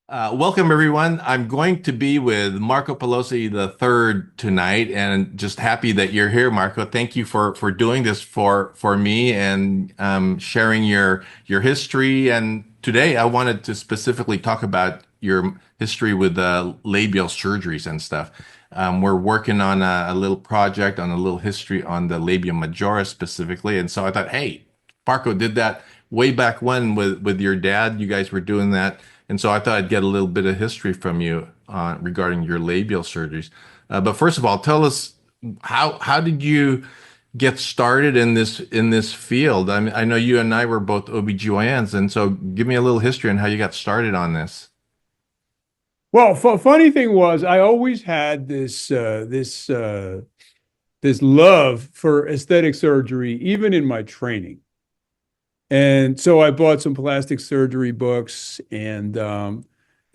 Welcome, everyone. I'm going to be with Marco Pelosi the third tonight, and just happy that you're here, Marco. Thank you for doing this for me and sharing your history. And today, I wanted to specifically talk about your history with labial surgeries and stuff. We're working on a little project on a little history on the labia majora specifically, and so I thought, hey, Marco did that way back when with your dad. You guys were doing that. And so I thought I'd get a little bit of history from you regarding your labial surgeries. But first of all, tell us how did you get started in this field? I mean, I know you and I were both OBGYNs, and so give me a little history on how you got started on this. Well, funny thing was, I always had this love for aesthetic surgery, even in my training. And so I bought some plastic surgery books and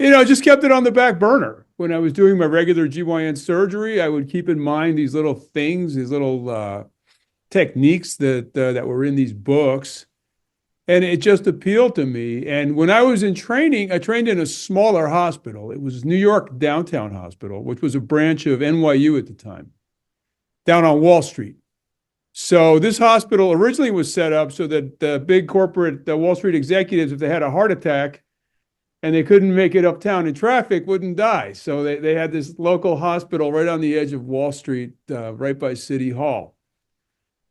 just kept it on the back burner. When I was doing my regular GYN surgery, I would keep in mind these little things, these little techniques that were in these books. And it just appealed to me. And when I was in training, I trained in a smaller hospital. It was New York Downtown Hospital, which was a branch of NYU at the time, down on Wall Street. So this hospital originally was set up so that the big corporate Wall Street executives, if they had a heart attack and they couldn't make it uptown in traffic, wouldn't die. So they had this local hospital right on the edge of Wall Street, right by City Hall.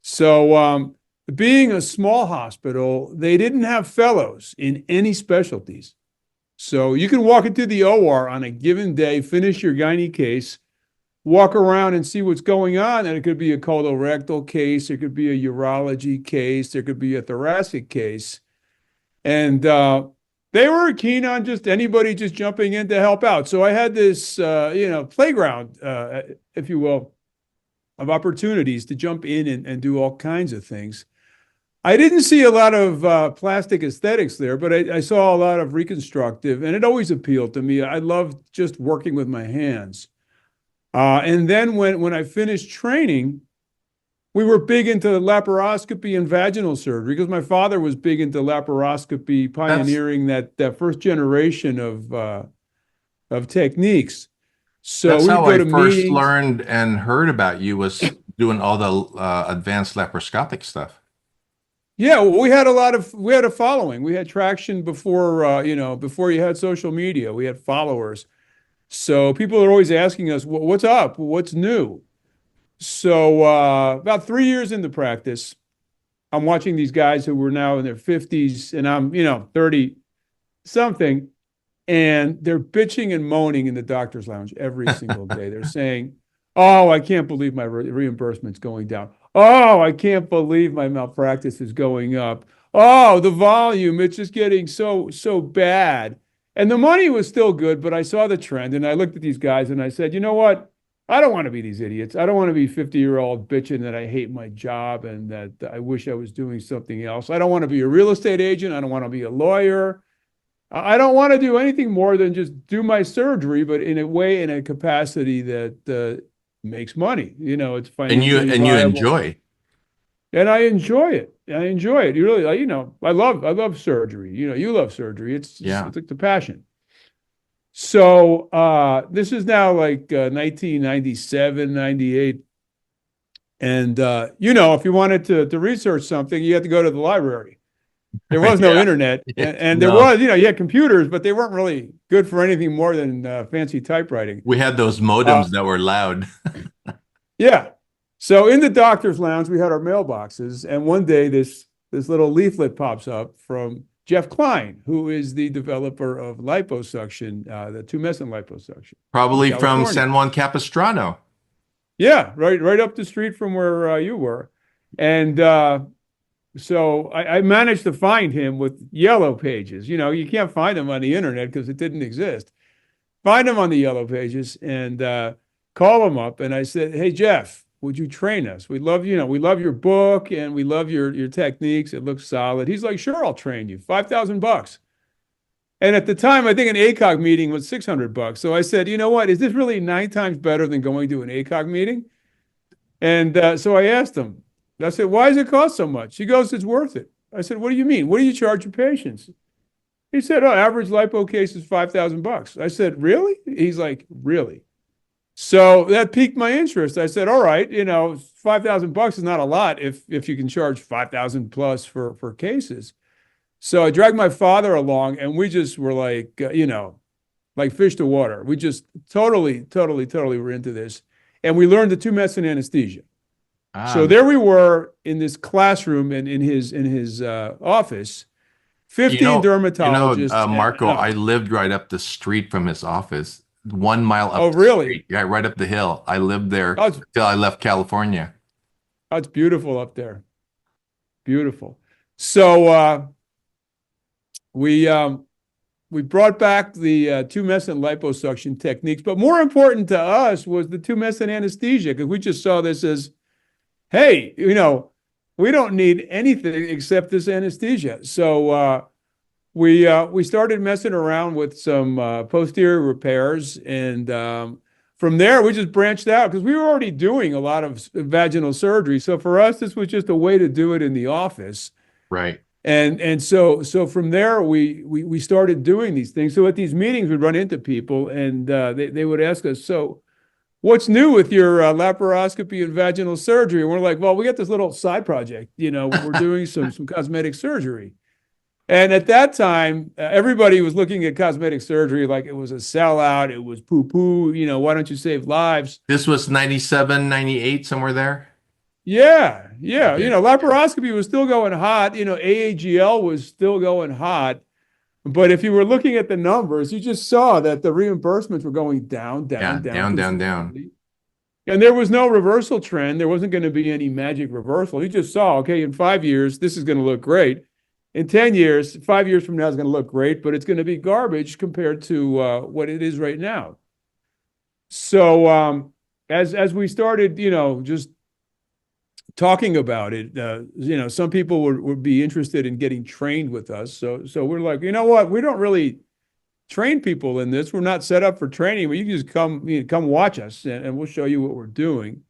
So being a small hospital, they didn't have fellows in any specialties. So you can walk into the OR on a given day, finish your gynae case, walk around and see what's going on. And it could be a colorectal case, it could be a urology case, there could be a thoracic case. And they were keen on just anybody just jumping in to help out. So I had this, playground, if you will, of opportunities to jump in and do all kinds of things. I didn't see a lot of plastic aesthetics there, but I saw a lot of reconstructive, and it always appealed to me. I loved just working with my hands. And then when I finished training, we were big into laparoscopy and vaginal surgery because my father was big into laparoscopy, That's pioneering that first generation of techniques. So that's we'd how go I to first meetings. learned and heard about you was doing all the advanced laparoscopic stuff. Yeah, well, we had a following. We had traction before before you had social media. We had followers. So people are always asking us, "What's up? What's new?" So about 3 years into practice, I'm watching these guys who were now in their 50s, and I'm 30 something, and they're bitching and moaning in the doctor's lounge every single day. They're saying, "Oh, I can't believe my reimbursement's going down. Oh, I can't believe my malpractice is going up. Oh, the volume, it's just getting so bad." And the money was still good, but I saw the trend and I looked at these guys and I said, "You know what? I don't want to be these idiots. I don't want to be 50-year-old bitching that I hate my job and that I wish I was doing something else. I don't want to be a real estate agent. I don't want to be a lawyer. I don't want to do anything more than just do my surgery, but in a way, in a capacity that makes money. It's financially And you viable, enjoy. and I enjoy it. I enjoy it. You really, I love surgery. You love surgery. Yeah. It's like the passion. So this is now like 1997, 98. And if you wanted to research something, you had to go to the library. There was no Yeah. internet, and there No. was, you had computers, but they weren't really good for anything more than fancy typewriting. We had those Uh, modems that were loud. yeah. So in the doctor's lounge, we had our mailboxes, and one day this little leaflet pops up from Jeff Klein, who is the developer of liposuction, the tumescent liposuction in Probably from California. San Juan Capistrano. Yeah, right up the street from where you were, and so I managed to find him with yellow pages. You can't find him on the internet because it didn't exist. Find him on the yellow pages and call him up. And I said, "Hey, Jeff, would you train us? We love your book and we love your techniques. It looks solid." He's like, "Sure, I'll train you. $5,000." And at the time, I think an ACOG meeting was $600. So I said, "You know what? Is this really 9 times better than going to an ACOG meeting?" And so I asked him, I said, "Why does it cost so much?" He goes, "It's worth it." I said, "What do you mean? What do you charge your patients?" He said, "Oh, average lipo case is $5,000." I said, "Really?" He's like, "Really?" So that piqued my interest. I said, "All right, $5,000 is not a lot if you can charge 5,000 plus for cases." So I dragged my father along, and we just were like, like fish to water. We just totally were into this, and we learned the two medicine anesthesia. So Ah, there we were in this classroom and in his office, 15 dermatologists. Marco, I lived right up the street from his office, 1 mile Oh, up the really? street. Yeah, right up the hill. I lived there Oh, till I left California. it's beautiful up there. Beautiful. So we we brought back the tumescent liposuction techniques, but more important to us was the tumescent anesthesia because we just saw this as, hey, we don't need anything except this anesthesia. So we started messing around with some posterior repairs, and from there we just branched out because we were already doing a lot of vaginal surgery. So for us, this was just a way to do it in the office. Right. And so from there we started doing these things. So at these meetings we'd run into people, and they would ask us, "So what's new with your laparoscopy and vaginal surgery?" And we're like, "Well, we got this little side project. We're doing some cosmetic surgery." And at that time, everybody was looking at cosmetic surgery like it was a sellout. It was poo poo. Why don't you save lives? This was 97, 98, somewhere there. Yeah, yeah. Okay. Laparoscopy was still going hot. AAGL was still going hot. But if you were looking at the numbers, you just saw that the reimbursements were going down, Yeah, down, down down, down, down. consistently. And there was no reversal trend. There wasn't going to be any magic reversal. You just saw, okay, in 5 years, this is going to look great. In 10 years, 5 years from now is going to look great, but it's going to be garbage compared to what it is right now. So as we started, just talking about it, some people would be interested in getting trained with us. So we're like, you know what? We don't really train people in this. We're not set up for training, but you can just come watch us, and we'll show you what we're doing.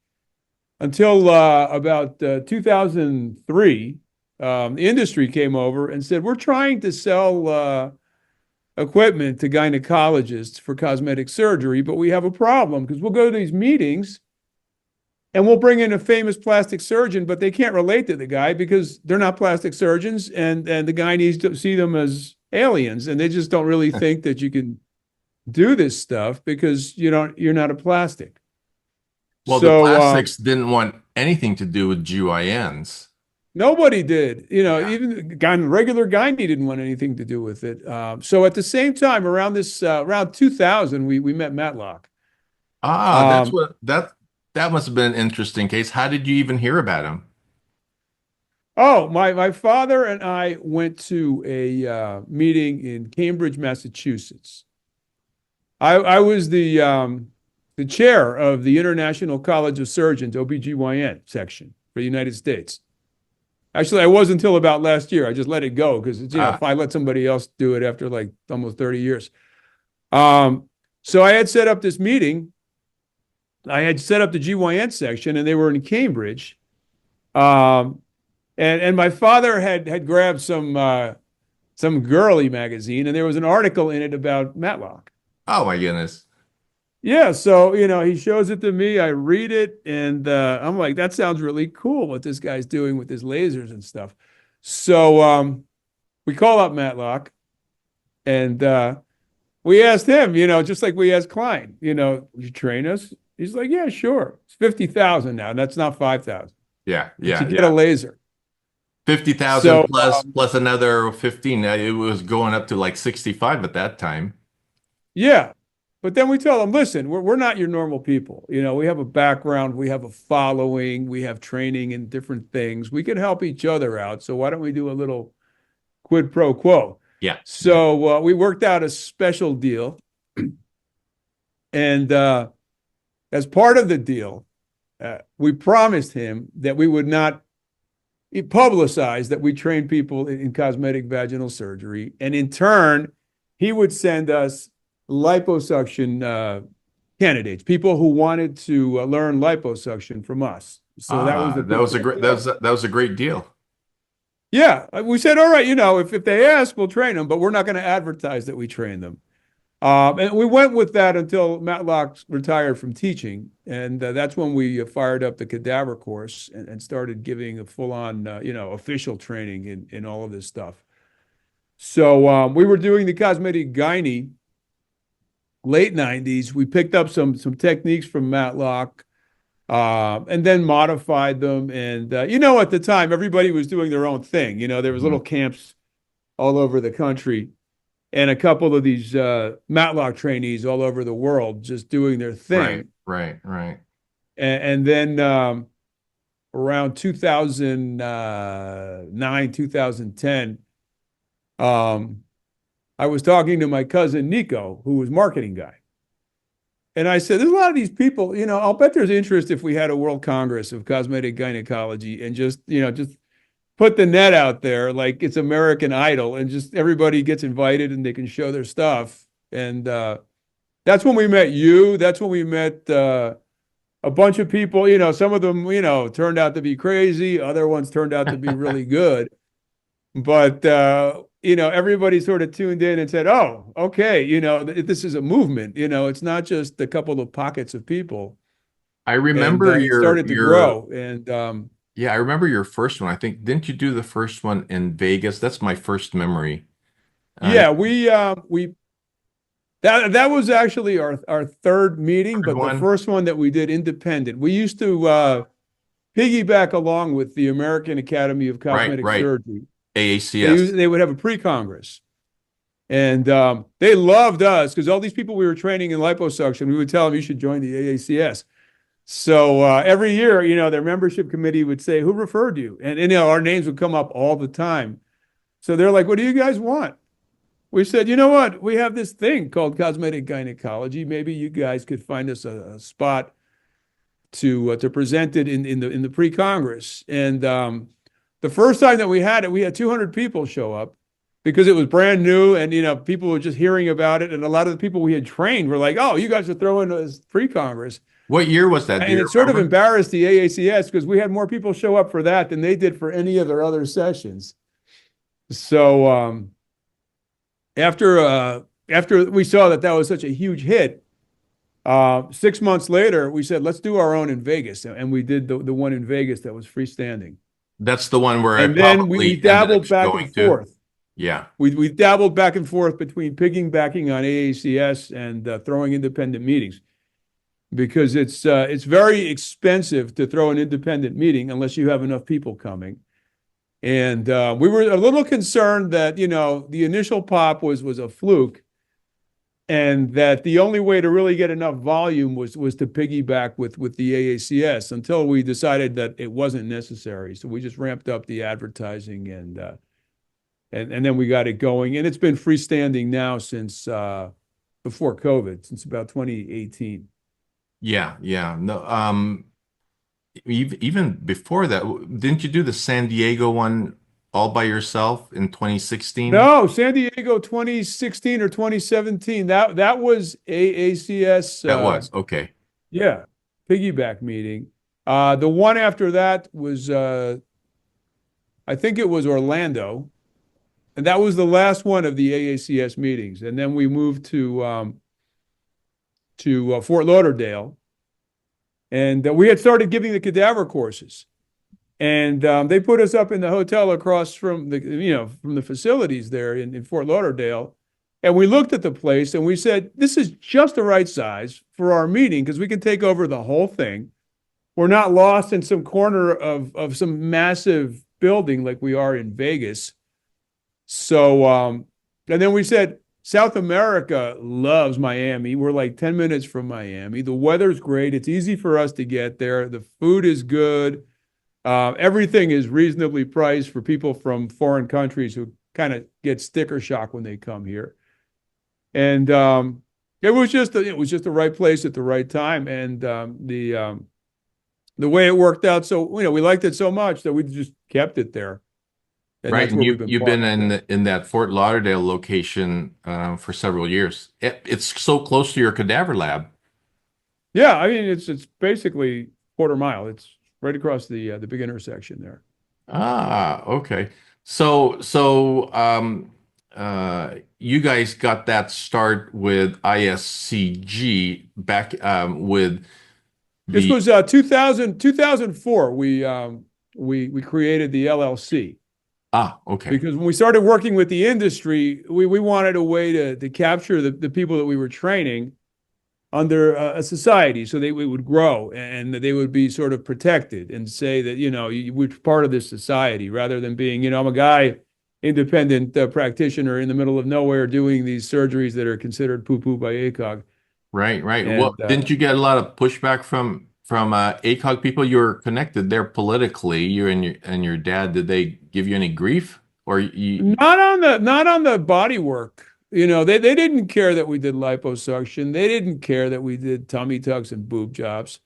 Until about 2003, the industry came over and said, "We're trying to sell equipment to gynecologists for cosmetic surgery, but we have a problem because we'll go to these meetings and we'll bring in a famous plastic surgeon, but they can't relate to the guy because they're not plastic surgeons, and the guy needs to see them as aliens, and they just don't really think that you can do this stuff because you're not a plastic." Well, the So plastics didn't want anything to do with GYNs. nobody did. Yeah. Even regular gynae didn't want anything to do with it. So at the same time, around 2000, we met Matlock. Ah, Um, that must have been an interesting case. How did you even hear about him? oh, my father and I went to a meeting in Cambridge, Massachusetts. I was the chair of the International College of Surgeons OBGYN section for the United States. Actually, I was until about last year. I just let it go because if Ah, I let somebody else do it after like almost 30 years. Um, so I had set up this meeting. I had set up the GYN section, and they were in Cambridge. Um, and my father had grabbed some girly magazine, and there was an article in it about Matlock. oh my goodness. Yeah, so he shows it to me. I read it, and I'm like, that sounds really cool. What this guy's doing with his lasers and stuff. So we call up Matlock, and we asked him, just like we asked Klein, would you train us? He's like, yeah, sure. It's 50,000 now. That's not 5,000 Yeah, to yeah, get a yeah. laser. 50,000 So plus another 15. It was going up to like 65 at that time. yeah, but then we tell them, listen, we're not your normal people. We have a background, we have a following, we have training in different things. We can help each other out. So why don't we do a little quid pro quo? Yeah, yeah. So we worked out a special deal, and as part of the deal, we promised him that we would not publicize that we train people in cosmetic vaginal surgery, and in turn, he would send us liposuction candidates, people who wanted to learn liposuction from us. So that was Ah, the that quid was a pro great quo. that was a great deal. Yeah, we said, all right, if they ask, we'll train them, but we're not going to advertise that we train them. And we went with that until Matlock retired from teaching, and that's when we fired up the cadaver course and started giving a full-on, official training in all of this stuff. So we were doing the cosmetic gynae late '90s. We picked up some techniques from Matlock, and then modified them. And at the time, everybody was doing their own thing. There was little Mhm. camps all over the country, and a couple of these Matlock trainees all over the world just doing their Right, thing. right, right. And then around 2009, 2010, um, I was talking to my cousin Nico, who was marketing guy. And I said, there's a lot of these people, I'll bet there's interest if we had a World Congress of Cosmetic Gynecology and just put the net out there like it's American Idol and just everybody gets invited and they can show their stuff. And that's when we met you. That's when we met a bunch of people. Some of them, turned out to be crazy. Other ones turned out to be really good. But everybody sort of tuned in and said, "Oh, okay, this is a movement. It's not just a couple of pockets of people." I And remember it your started to your grow. And yeah, I remember your first one. I think didn't you do the first one in Vegas? That's my first memory. Uh, yeah, we that was actually our third meeting, third but the one. first one that we did independent. We used to piggyback along with the American Academy of Right, Cosmetic right. Surgery. AACS. They would have a pre-congress. And they loved us because all these people we were training in liposuction, we would tell them you should join the AACS. So every year, their membership committee would say, "Who referred you?" And our names would come up all the time. So they're like, "What do you guys want?" We said, "You know what? We have this thing called cosmetic gynecology. Maybe you guys could find us a spot to present it in the pre-congress." And the first time that we had it, we had 200 people show up because it was brand new, and people were just hearing about it, and a lot of the people we had trained were like, "Oh, you guys are throwing this pre-congress." What year was that? Do And you it sort of remember? embarrassed the AACS because we had more people show up for that than they did for any of their other sessions. So after we saw that was such a huge hit, 6 months later, we said, let's do our own in Vegas. And we did the one in Vegas that was freestanding. That's the one where I And then we probably ended up dabbled back and going to. forth. Yeah. We dabbled back and forth between piggybacking on AACS and throwing independent meetings because it's very expensive to throw an independent meeting unless you have enough people coming. And we were a little concerned that, the initial pop was a fluke and that the only way to really get enough volume was to piggyback with the AACS until we decided that it wasn't necessary. So we just ramped up the advertising and then we got it going. And it's been freestanding now since before COVID, since about 2018. Yeah, yeah. No, even before that, didn't you do the San Diego one all by yourself in 2016? No, San Diego 2016 or 2017. That was AACS. That was okay. Yeah, piggyback meeting. The one after that was I think it was Orlando, and that was the last one of the AACS meetings. And then we moved to Fort Lauderdale, and we had started giving the cadaver courses. And they put us up in the hotel across from the facilities there in Fort Lauderdale. And we looked at the place and we said, this is just the right size for our meeting because we can take over the whole thing. We're not lost in some corner of some massive building like we are in Vegas. So, and then we said, South America loves Miami. We're like 10 minutes from Miami. The weather's great. It's easy for us to get there. The food is good. Everything is reasonably priced for people from foreign countries who kind of get sticker shock when they come here. And it was just the right place at the right time. And the way it worked out, so we liked it so much that we just kept it there, and Right, that's and where we've been you've been parked now. in that Fort Lauderdale location for several years. It's so close to your cadaver lab. Yeah, I mean it's basically quarter mile. It's right across the big intersection there. Ah, okay. You guys got that start with ISCG back with This the was 2004. We created the LLC okay. because when we started working with the industry, we wanted a way to capture the people that we were training under a society so they would grow and they would be sort of protected and say that, we're part of this society rather than being, I'm a guy, independent practitioner in the middle of nowhere doing these surgeries that are considered poo-poo by ACOG. Right, right. Well, And didn't you get a lot of pushback from ACOG people? You were connected there politically, you and your dad. Did they give you any grief? Or you not on the body work. They didn't care that we did liposuction. They didn't care that we did tummy tucks and boob jobs.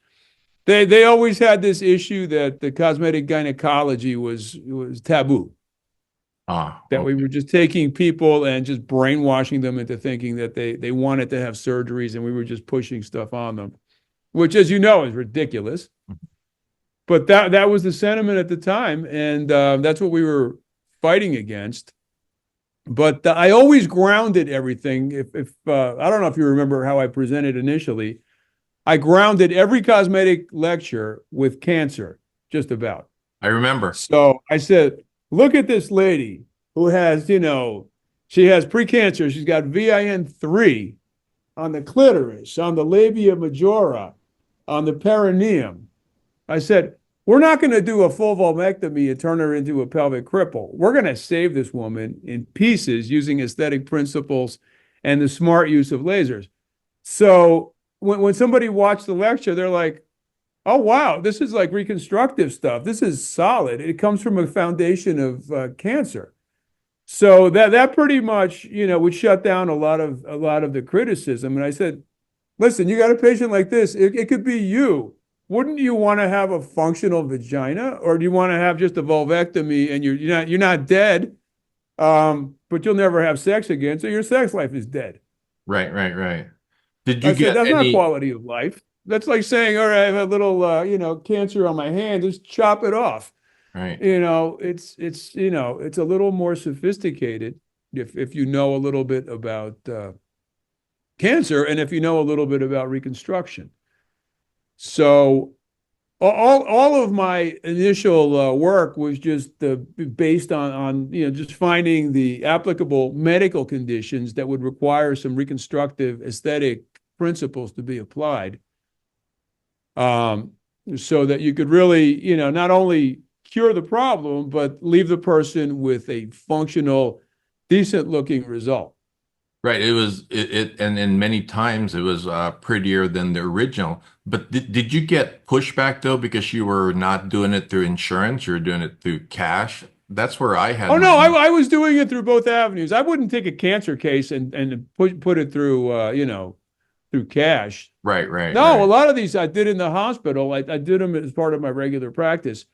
They always had this issue that the cosmetic gynecology was taboo. That we okay. were just taking people and just brainwashing them into thinking that they wanted to have surgeries and we were just pushing stuff on them, which, as you know, is ridiculous. But that was the sentiment at the time, and that's what we were fighting against. But I always grounded everything. If I don't know if you remember how I presented initially, I grounded every cosmetic lecture with cancer, just about. I remember. So I said, look at this lady who has, she has precancer. She's got VIN3 on the clitoris, on the labia majora, on the perineum. I said, we're not going to do a full vulvectomy and turn her into a pelvic cripple. We're going to save this woman in pieces using aesthetic principles and the smart use of lasers. So when somebody watched the lecture, they're like, oh, wow, this is like reconstructive stuff. This is solid. It comes from a foundation of cancer. So that pretty much, would shut down a lot of the criticism. And I said, listen, you got a patient like this, it could be you. Wouldn't you want to have a functional vagina, or do you want to have just a vulvectomy and you're not dead, but you'll never have sex again, so your sex life is dead? Right, right, right. Did you I said, get that's not any? quality of life. That's like saying, all right, I have a little, cancer on my hand, just chop it off. Right. It's a little more sophisticated if you know a little bit about cancer and if you know a little bit about reconstruction. So all of my initial work was just based on just finding the applicable medical conditions that would require some reconstructive aesthetic principles to be applied, um, so that you could really not only cure the problem but leave the person with a functional, decent looking result. Right. And many times it was prettier than the original. But did you get pushback though because you were not doing it through insurance, you were doing it through cash? That's where I had Oh my no, I was doing it through both avenues. I wouldn't take a cancer case and put it through through cash. right, right, No, a right. lot of these I did in the hospital. I did them as part of my regular practice.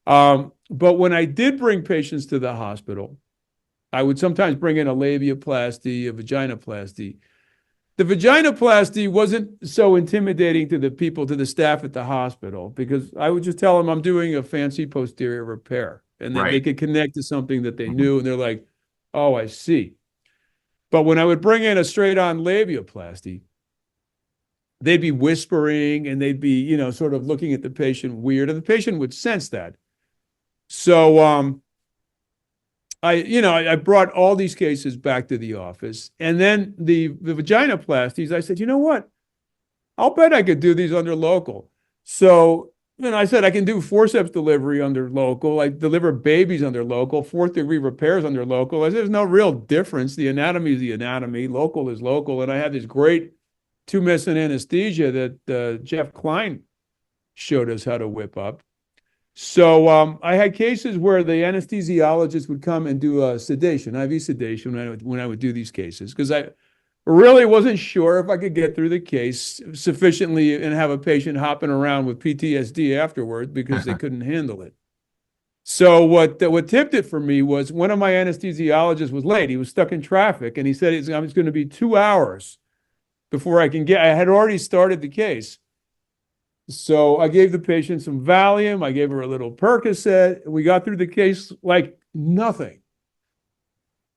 But when I did bring patients to the hospital, I would sometimes bring in a labiaplasty, a vaginoplasty. The vaginoplasty wasn't so intimidating to the people, to the staff at the hospital, because I would just tell them I'm doing a fancy posterior repair. And then they Right. could connect to something that they Mhm. knew. And they're like, oh, I see. But when I would bring in a straight on labiaplasty, they'd be whispering and they'd be, sort of looking at the patient weird. And the patient would sense that. So I brought all these cases back to the office. And then the vaginoplasties, I said, you know what? I'll bet I could do these under local. So, I said I can do forceps delivery under local. I deliver babies under local, fourth degree repairs under local. I said there's no real difference. The anatomy is the anatomy. Local is local. And I have this great two-medicine anesthesia that Jeff Klein showed us how to whip up. So I had cases where the anesthesiologist would come and do a sedation, IV sedation, when I would do these cases, because I really wasn't sure if I could get through the case sufficiently and have a patient hopping around with PTSD afterward because they couldn't handle it. So what tipped it for me was one of my anesthesiologists was late. He was stuck in traffic, and he said it's going to be 2 hours before I can get. I had already started the case. So I gave the patient some Valium. I gave her a little Percocet. We got through the case like nothing.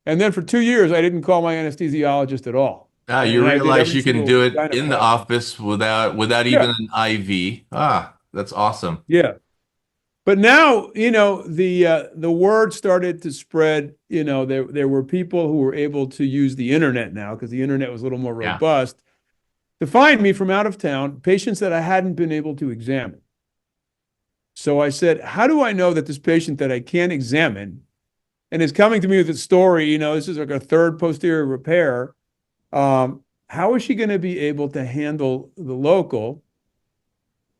And then for 2 years, I didn't call my anesthesiologist at all. Ah, you And I did realize every you can single do it in the gynecologist. office without even Yeah, an IV. Ah, that's awesome. yeah. But now, the word started to spread. There were people who were able to use the internet now because the internet was a little more Yeah. robust to find me from out of town, patients that I hadn't been able to examine. So I said, how do I know that this patient that I can't examine and is coming to me with a story, this is like a third posterior repair. How is she going to be able to handle the local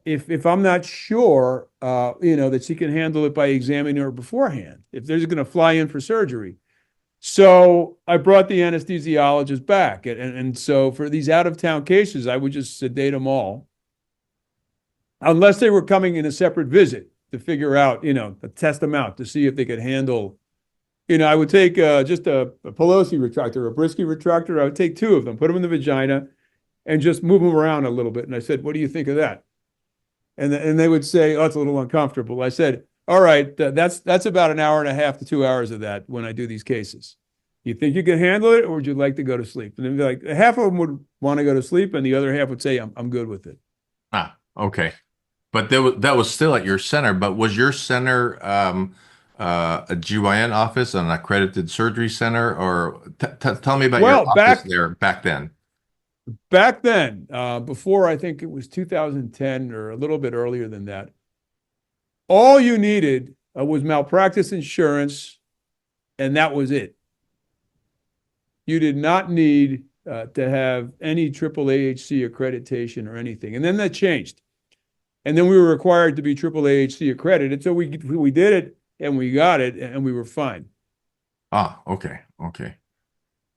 if I'm not sure, that she can handle it by examining her beforehand, if they're going to fly in for surgery? So I brought the anesthesiologist back. And so for these out of town cases, I would just sedate them all, unless they were coming in a separate visit to figure out, to test them out to see if they could handle. I would take just a Pelosi retractor, a Brisky retractor. I would take two of them, put them in the vagina, and just move them around a little bit. And I said, what do you think of that? And they would say, oh, it's a little uncomfortable. I said, all right, that's about an hour and a half to 2 hours of that when I do these cases. You think you can handle it, or would you like to go to sleep? And then like half of them would want to go to sleep, and the other half would say, I'm good with it. Ah, okay. But that was still at your center. But was your center a GYN office, an accredited surgery center, or tell me about your Well, office back there back then? back then, before I think it was 2010 or a little bit earlier than that, all you needed was malpractice insurance, and that was it. You did not need to have any triple AHC accreditation or anything. And then that changed. And then we were required to be triple AHC accredited. So we did it and we got it and we were fine. Ah, okay, okay.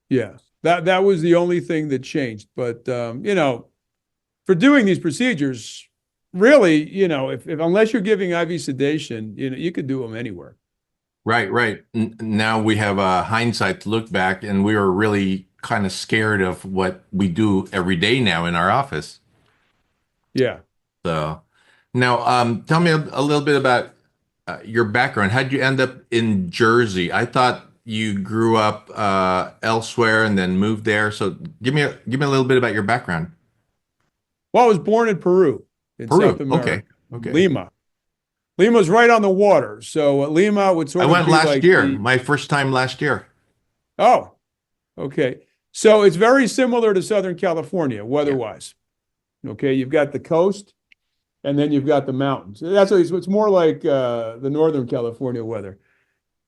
Yeah. That was the only thing that changed. But for doing these procedures, really, if unless you're giving IV sedation, you could do them anywhere. Right, right. Now we have hindsight to look back, and we were really kind of scared of what we do every day now in our office. Yeah. So now, tell me a little bit about your background. How'd you end up in Jersey? I thought you grew up elsewhere and then moved there. So give me a little bit about your background. Well, I was born in Peru, in South Peru. Okay. America, Okay. Lima. Lima's right on the water. So Lima would I sort of went be last like year, the, my first time last year. oh, okay. So it's very similar to Southern California Yeah. weather-wise. Okay, you've got the coast and then you've got the mountains. That's what it's more like the Northern California weather.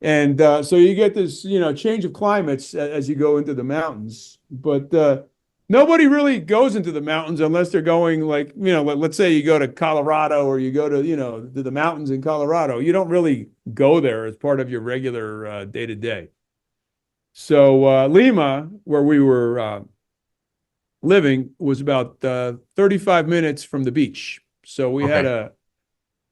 And so you get this, change of climates as you go into the mountains. But nobody really goes into the mountains unless they're going like, let's say you go to Colorado or you go to the mountains in Colorado. You don't really go there as part of your regular day to day. So Lima, where we were living, was about 35 minutes from the beach. So we had Okay.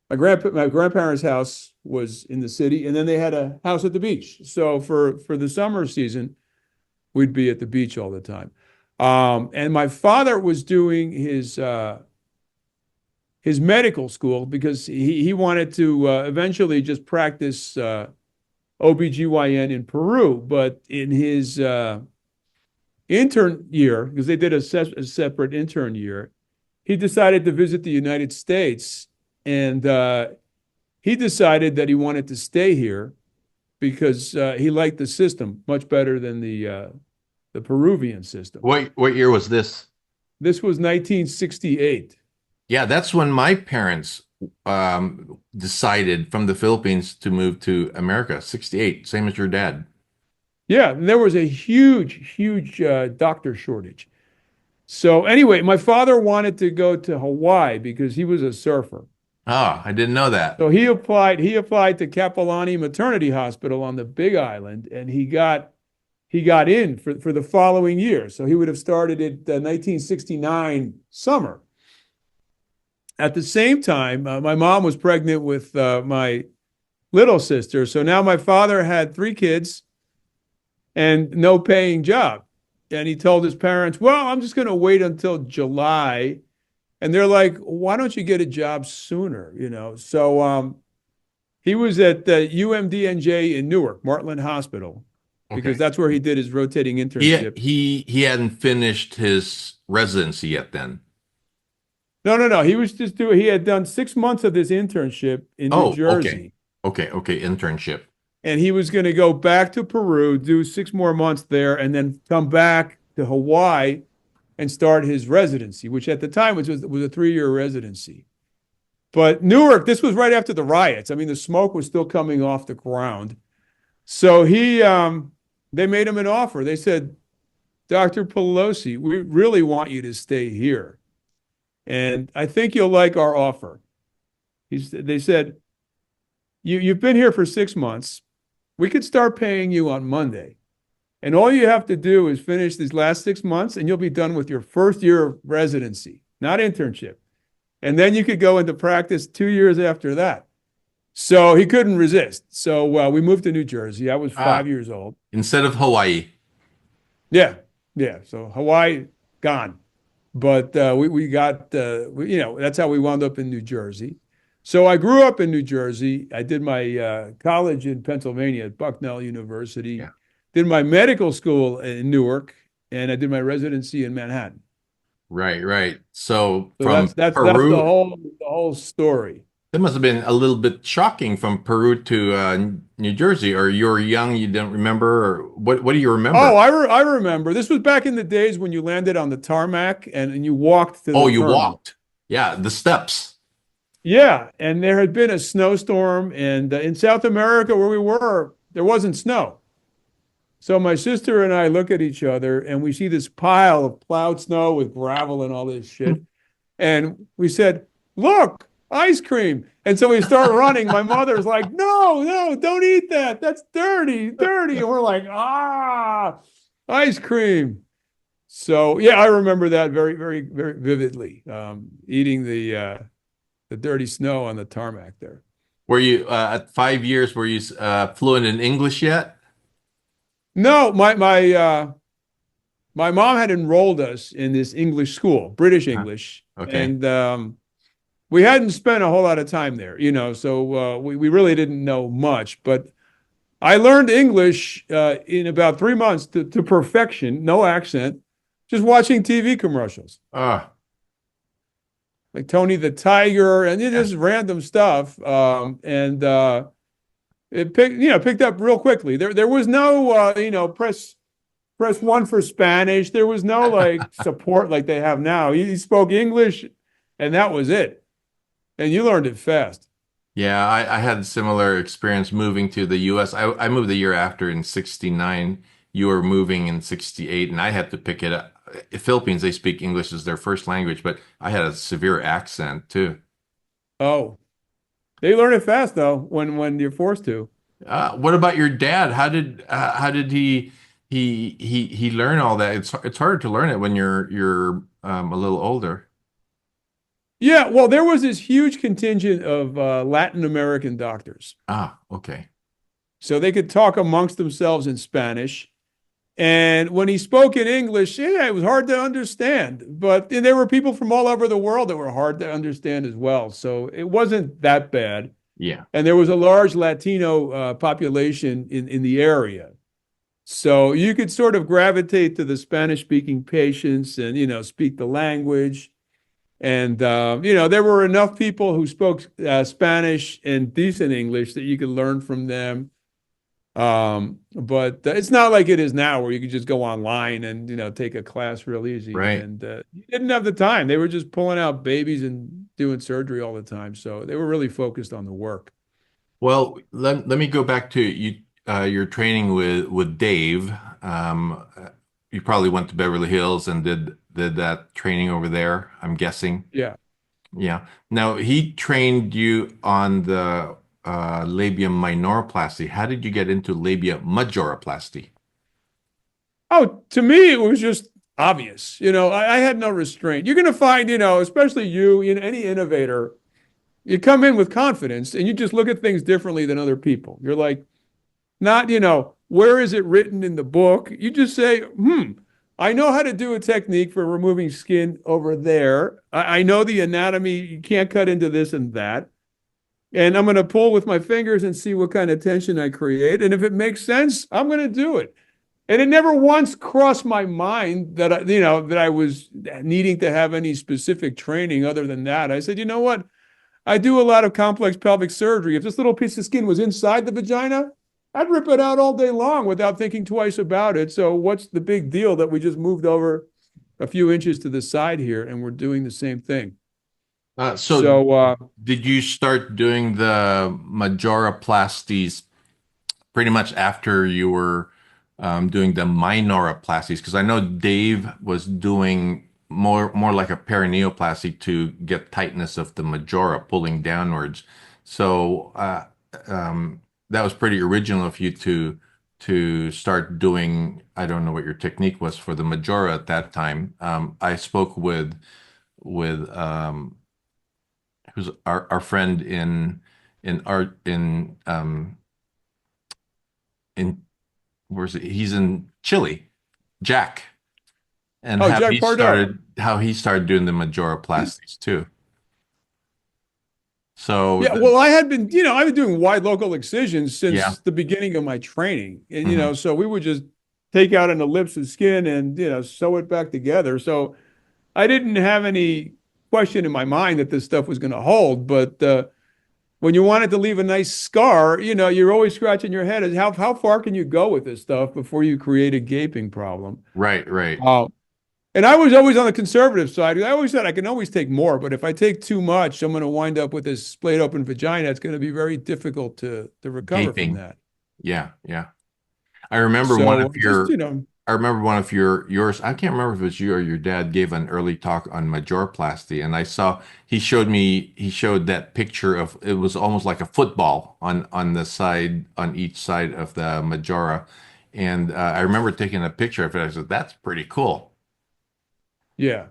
my grandparents' house was in the city, and then they had a house at the beach. So for the summer season, we'd be at the beach all the time. And my father was doing his medical school because he wanted to eventually just practice OBGYN in Peru. But in his intern year, because they did a separate intern year, he decided to visit the United States, and he decided that he wanted to stay here because he liked the system much better than the Peruvian system. What year was this? This was 1968. Yeah, that's when my parents decided from the Philippines to move to America, 68, same as your dad. Yeah, and there was a huge, huge doctor shortage. So anyway, my father wanted to go to Hawaii because he was a surfer. Oh, I didn't know that. So he applied to Kapolani Maternity Hospital on the Big Island, and he got in for the following year. So he would have started at 1969 summer. At the same time, my mom was pregnant with my little sister. So now my father had three kids and no paying job. And he told his parents, well, I'm just going to wait until July And they're like, why don't you get a job sooner? So he was at the UMDNJ in Newark, Martland Hospital, because Okay. that's where he did his rotating He internship. he hadn't finished his residency yet then. No, no, no. He was just doing, he had done 6 months of this internship in New Oh, okay. Jersey. Okay, internship. And he was going to go back to Peru, do 6 more months there, and then come back to Hawaii and start his residency, which at the time was a 3-year residency. But Newark, this was right after the riots. I mean, the smoke was still coming off the ground. So they made him an offer. They said, Dr. Pelosi, we really want you to stay here. And I think you'll like our offer. They said, you've been here for 6 months. We could start paying you on Monday. And all you have to do is finish these last 6 months and you'll be done with your first year of residency, not internship. And then you could go into practice 2 years after that. So he couldn't resist. So we moved to New Jersey. I was Ah, 5 years old. instead of Hawaii. Yeah, yeah. So Hawaii gone, but we got that's how we wound up in New Jersey. So I grew up in New Jersey. I did my college in Pennsylvania at Bucknell University. Yeah. Did my medical school in Newark, and I did my residency in Manhattan. Right, right. So So that's from that's that's Peru, the whole story. it must have been a little bit shocking from Peru to New Jersey, or you were young, you didn't remember, or what do you Oh, remember? I remember. This was back in the days when you landed on the tarmac and you walked to Oh, the you terminal. walked. Yeah, the steps. Yeah, and there had been a snowstorm, and in South America where we were, there wasn't snow. So my sister and I look at each other, and we see this pile of plowed snow with gravel and all this shit, and we said, "Look, ice cream!" And so we start running. My mother's like, "No, no, don't eat that. That's dirty, dirty." And we're like, "Ah, ice cream." So yeah, I remember that very, very, very vividly. Eating the dirty snow on the tarmac there. Were you at 5 years, were you fluent in English yet? No, my mom had enrolled us in this English school, British Huh. English, Okay. and we hadn't spent a whole lot of time there, so we really didn't know much. But I learned English in about 3 months to perfection, no accent, just watching TV commercials Ah, like Tony the Tiger and yeah. just random stuff. And it picked up real quickly. There was no press one for Spanish. There was no like support like they have now. He spoke English, and that was it. And you learned it fast. Yeah, I had a similar experience moving to the US. I moved the year after in 69. You were moving in 68, and I had to pick it up. Philippines, they speak English as their first language, but I had a severe accent too. Oh, they learn it fast though when you're forced to. What about your dad? How did he learn all that? It's harder to learn it when you're a little older. Yeah, well, there was this huge contingent of Latin American doctors, Ah, okay. so they could talk amongst themselves in Spanish. And when he spoke in English, yeah, it was hard to understand. But there were people from all over the world that were hard to understand as well. So it wasn't that bad. Yeah. And there was a large Latino population in the area. So you could sort of gravitate to the Spanish speaking patients and, speak the language. And, there were enough people who spoke Spanish and decent English that you could learn from them. But it's not like it is now where you could just go online and, take a class real easy. Right. And you didn't have the time. They were just pulling out babies and doing surgery all the time. So they were really focused on the work. Well, let me go back to you your training with Dave. You probably went to Beverly Hills and did that training over there, I'm guessing. Yeah. Yeah. Now he trained you on the labia minoroplasty. How did you get into labia majoroplasty? Oh, to me, it was just obvious. I had no restraint. You're going to find, especially you, any innovator, you come in with confidence and you just look at things differently than other people. You're like, not, where is it written in the book? You just say, I know how to do a technique for removing skin over there. I know the anatomy. You can't cut into this and that. And I'm going to pull with my fingers and see what kind of tension I create. And if it makes sense, I'm going to do it. And it never once crossed my mind that that I was needing to have any specific training other than that. I said, you know what? I do a lot of complex pelvic surgery. If this little piece of skin was inside the vagina, I'd rip it out all day long without thinking twice about it. So what's the big deal that we just moved over a few inches to the side here and we're doing the same thing? So So did you start doing the majoroplasties pretty much after you were doing the minoroplasties? Because I know Dave was doing more like a perineoplasty to get tightness of the majora pulling downwards. So that was pretty original of you to start doing. I don't know what your technique was for the majora at that time. I spoke with who's our friend in art in where's it? He's in Chile, Jack, and oh, Jack Pardo. how he started doing the majoroplasties too. So Yeah, well, I had been, I've been doing wide local excisions yeah. since the beginning of my training. And, Hmm. so we would just take out an ellipse of skin and, sew it back together. So I didn't have any question in my mind that this stuff was going to hold. But when you wanted to leave a nice scar, you're always scratching your head as how far can you go with this stuff before you create a gaping problem? Right, right. Uh, and I was always on the conservative side. I always said I can always take more, but if I take too much, I'm going to wind up with this splayed open vagina. It's going to be very difficult to recover from Gaping. that. Yeah, yeah. I remember one So of just, your I remember one of yours. I can't remember if it was you or your dad gave an early talk on majoroplasty, and I saw he showed that picture of it was almost like a football on the side on each side of the majora, and I remember taking a picture of it. I said, "That's pretty cool." yeah,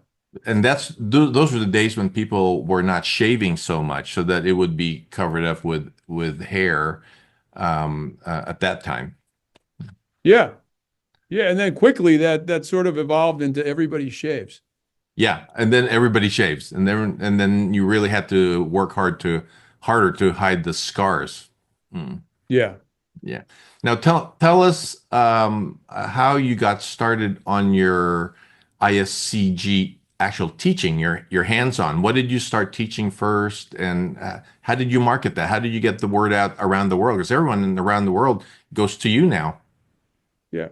And those were the days when people were not shaving so much, so that it would be covered up with hair at that time. yeah, yeah. And then quickly that sort of evolved into everybody shaves. Yeah, and then everybody shaves, and then you really had to work harder to hide the scars. Mm, Yeah. yeah. Now tell us how you got started on your ISCG actual teaching, your hands-on. What did you start teaching first, and how did you market that? How did you get the word out around the world? Because around the world goes to you now. Yeah.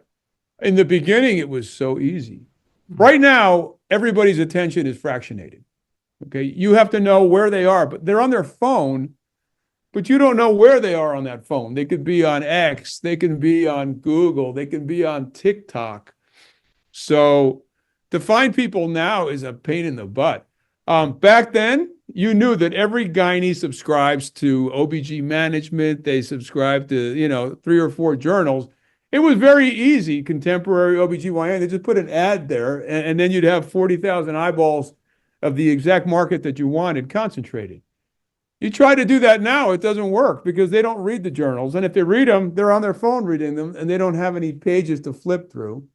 In the beginning, it was so easy. Right now, everybody's attention is fractionated. Okay. You have to know where they are, but they're on their phone, but you don't know where they are on that phone. They could be on X, they can be on Google, they can be on TikTok. So to find people now is a pain in the butt. Back then, you knew that every gynae subscribes to OBG management. They subscribe to, 3 or 4 journals. It was very easy, contemporary OBGYN. They just put an ad there, and then you'd have 40,000 eyeballs of the exact market that you wanted concentrated. You try to do that now, it doesn't work because they don't read the journals. And if they read them, they're on their phone reading them, and they don't have any pages to flip through.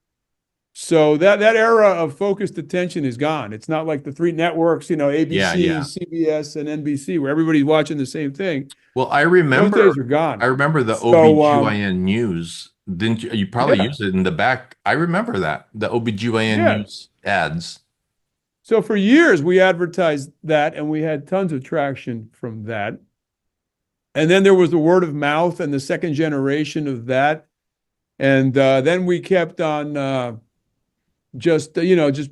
So that era of focused attention is gone. It's not like the 3 networks, Yeah, ABC, yeah. CBS, and NBC, where everybody's watching the same thing. Well, Those days are I gone. remember the So OBGYN news. Didn't you? You probably yeah, used it in the back. I remember that, the OBGYN yeah. news ads. So for years we advertised that, and we had tons of traction from that. And then there was the word of mouth and the second generation of that. And then we kept on just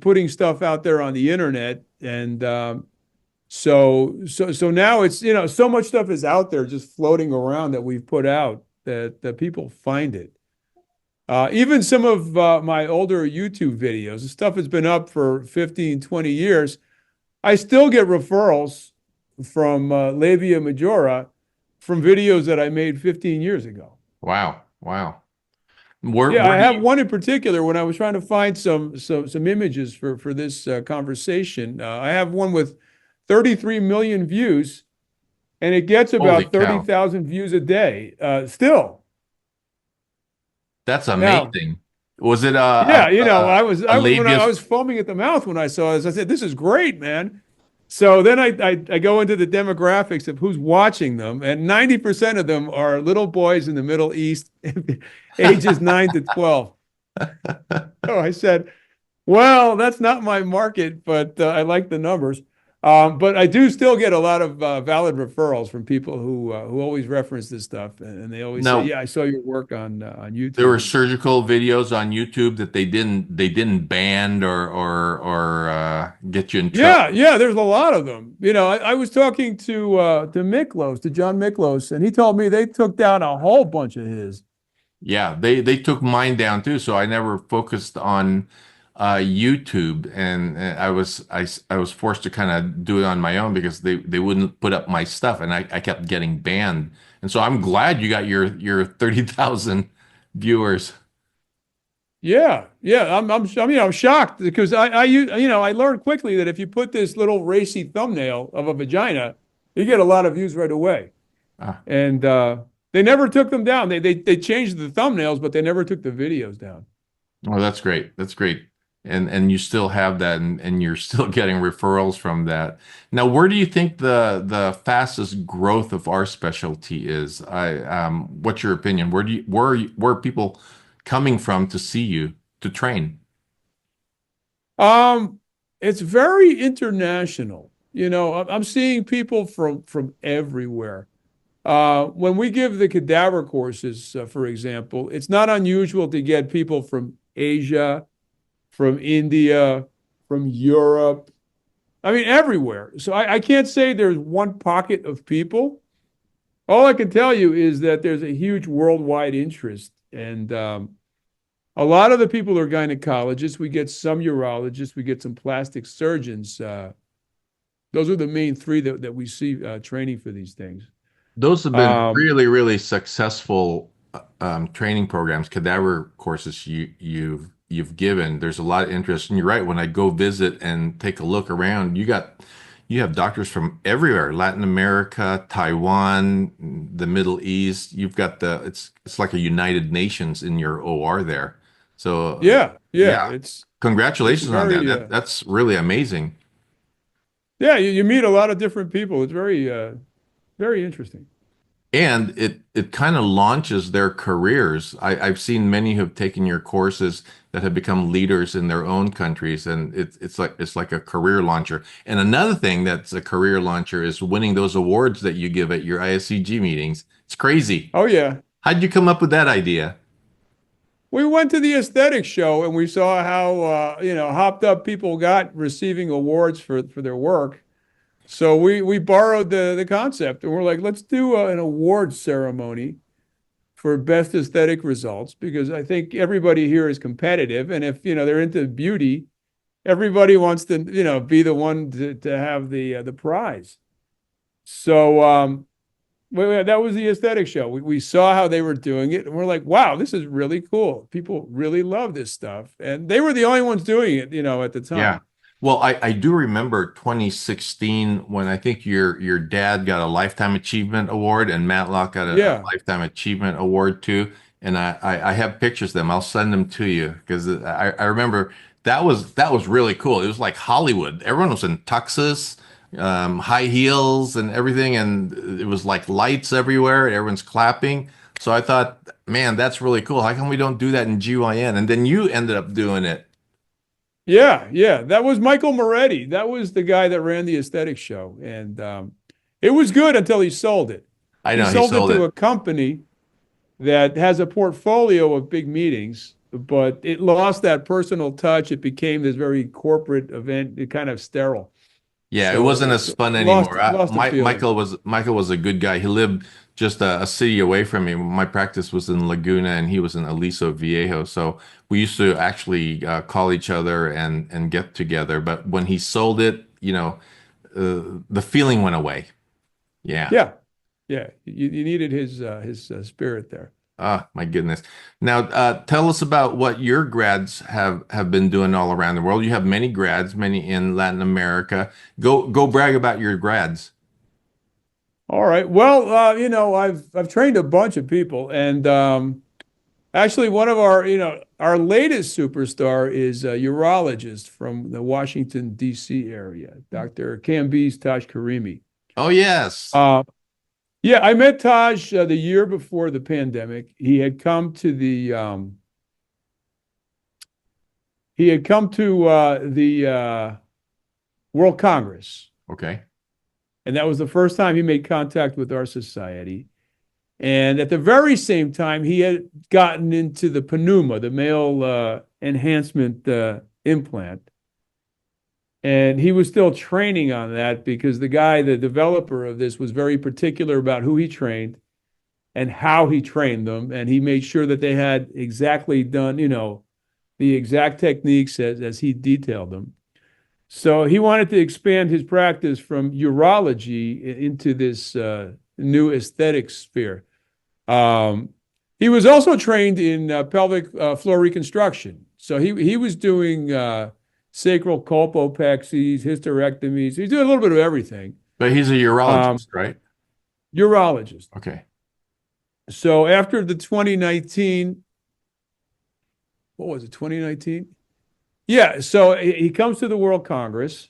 putting stuff out there on the internet. And so now it's, so much stuff is out there just floating around that we've put out that people find it. Even some of my older YouTube videos, the stuff has been up for 15, 20 years. I still get referrals from labia majora from videos that I made 15 years ago. Wow, wow. Yeah, Where I do have you? one in particular when I was trying to find some images for this conversation. I have one with 33 million views, and it gets Holy about cow, 30,000 views a day. Still, that's now amazing. Was it Yeah, a when I labius? was foaming at the mouth when I saw this. I said, "This is great, man." So then I go into the demographics of who's watching them, and 90% of them are little boys in the Middle East, ages 9 to 12. So I said, well, that's not my market, but I like the numbers. But I do still get a lot of valid referrals from people who always reference this stuff, and they always say, No, "Yeah, I saw your work on there were YouTube." surgical videos on YouTube that they didn't ban or get you in Yeah, trouble. yeah, there's a lot of them. I was talking to Miklos, to John Miklos, and he told me they took down a whole bunch of his. Yeah, they took mine down too, so I never focused on YouTube, and I was forced to kind of do it on my own because they wouldn't put up my stuff, and I kept getting banned. And so I'm glad you got your 30,000 viewers. Yeah, yeah, I'm shocked because I learned quickly that if you put this little racy thumbnail of a vagina, you get a lot of views right away. Ah, And they never took them down. They changed the thumbnails, but they never took the videos down. oh, that's great. That's great. And you still have that, and you're still getting referrals from that. Now, where do you think the fastest growth of our specialty is? What's your opinion? Where are people coming from to see you to train? Um, it's very international. I'm seeing people from everywhere. When we give the cadaver courses, for example, it's not unusual to get people from Asia, from India, from Europe. I mean, everywhere. So I can't say there's one pocket of people. All I can tell you is that there's a huge worldwide interest. And a lot of the people are gynecologists. We get some urologists, we get some plastic surgeons. Those are the main three that we see training for these things. Those have been Um, really, really successful training programs, cadaver courses you've given. There's a lot of interest, and you're right. When I go visit and take a look around, you have doctors from everywhere, Latin America, Taiwan, the Middle East. You've got it's like a United Nations in your OR there. So yeah, yeah, yeah, it's congratulations on that. very That's really amazing. yeah. You meet a lot of different people. It's very interesting. And it kind of launches their careers. I've seen many who have taken your courses that have become leaders in their own countries, and it's like a career launcher. And another thing that's a career launcher is winning those awards that you give at your ISCG meetings. It's crazy. Oh yeah. How'd you come up with that idea? We went to the aesthetic show and we saw how hopped up people got receiving awards for their work. So we borrowed the concept and we're like, let's do an award ceremony for best aesthetic results because I think everybody here is competitive and if they're into beauty, everybody wants to be the one to have the prize. So that was the aesthetic show. We saw how they were doing it, and we're like, wow, this is really cool. People really love this stuff. And they were the only ones doing it, at the Yeah. time. Well, I do remember 2016 when I think your dad got a Lifetime Achievement Award and Matlock got a Yeah. Lifetime Achievement Award too. And I have pictures of them. I'll send them to you because I remember that was really cool. It was like Hollywood. Everyone was in tuxes, high heels and everything, and it was like lights everywhere. Everyone's clapping. So I thought, man, that's really cool. How come we don't do that in GYN? And then you ended up doing it. Yeah, yeah. That was Michael Moretti. That was the guy that ran the aesthetic show. And it was good until he sold it. I He know he sold it sold to it. a company that has a portfolio of big meetings, but it lost that personal touch. It became this very corporate event, it kind of sterile. Yeah, it So wasn't it as fun lost anymore. lost the feeling. Michael was a good guy. He lived just a city away from me. My practice was in Laguna, and he was in Aliso Viejo. So we used to actually call each other and get together. But when he sold it, the feeling went away. Yeah. Yeah, yeah. You needed his spirit there. Oh, my goodness. Now, tell us about what your grads have been doing all around the world. You have many grads, many in Latin America. Go brag about your grads. All right. Well, I've trained a bunch of people, and Actually, one of our, our latest superstar is a urologist from the Washington, D.C. area, Dr. Kambiz Taj Karimi. Oh, yes. Uh, yeah, I met Taj the year before the pandemic. He had come to the World Congress, Okay. and that was the first time he made contact with our society. And at the very same time, he had gotten into the pneuma, the male enhancement implant. And he was still training on that because the guy, the developer of this, was very particular about who he trained and how he trained them. And he made sure that they had exactly done, the exact techniques as he detailed them. So he wanted to expand his practice from urology into this new aesthetic sphere. Um, he was also trained in pelvic floor reconstruction. So he was doing sacral colpopexies, hysterectomies. He's doing a little bit of everything. But he's a Um, urologist, right? urologist. Okay. So after the 2019, what was it, 2019? Yeah. So he comes to the World Congress.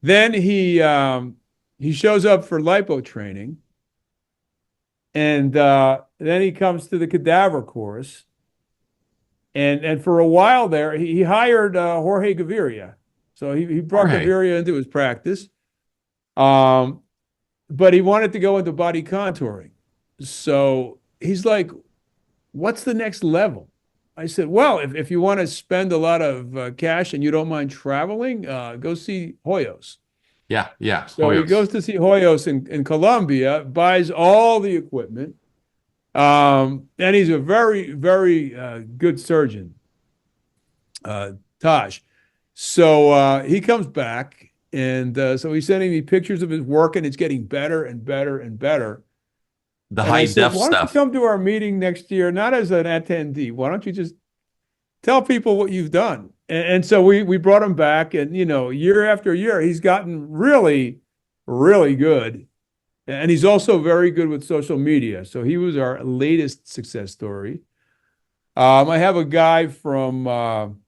Then he shows up for lipo training. And then he comes to the cadaver course. And for a while there, he hired Jorge Gaviria. So he brought Jorge. Gaviria into his practice. Um, but he wanted to go into body contouring. So he's like, what's the next level? I said, well, if you want to spend a lot of cash and you don't mind traveling, go see Hoyos. Yeah, yeah. So he Hoyos. goes to see Hoyos in Colombia, buys all the equipment. And he's a very, very good surgeon, Taj. So he comes back, and so he's sending me pictures of his work, and it's getting better and better and better. The And I high said, def why don't you stuff. come to our meeting next year, not as an attendee? Why don't you just tell people what you've done? And so we brought him back, and year after year, he's gotten really, really good. And he's also very good with social media. So he was our latest success story. I have a guy from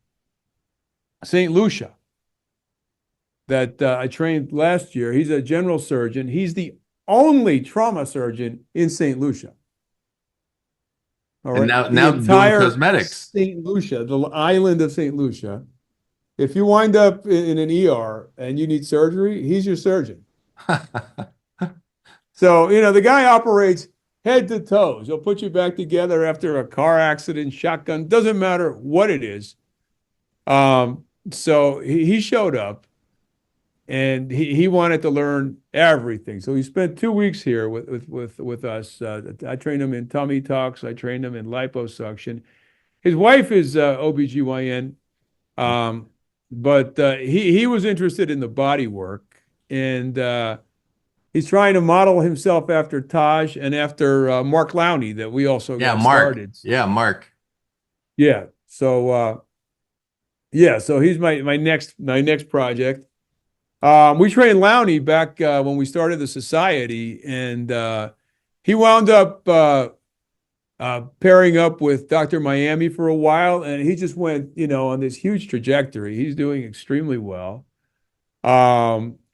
St. Lucia that I trained last year. He's a general surgeon. He's the only trauma surgeon in St. Lucia. All And right. The now doing entire cosmetics. St. Lucia, the island of St. Lucia. If you wind up in an ER and you need surgery, he's your surgeon. So, the guy operates head to toes. He'll put you back together after a car accident, shotgun, doesn't matter what it is. So he showed up and he wanted to learn everything. So he spent 2 weeks here with us. I trained him in tummy tucks. I trained him in liposuction. His wife is OBGYN, but he was interested in the body work. And he's trying to model himself after Taj and after Mark Lowney that we also Yeah, got Mark. started. Yeah, Mark. Yeah. So so he's my next project. We trained Lowney back when we started the society, and he wound up pairing up with Dr. Miami for a while, and he just went, on this huge trajectory. He's doing extremely well.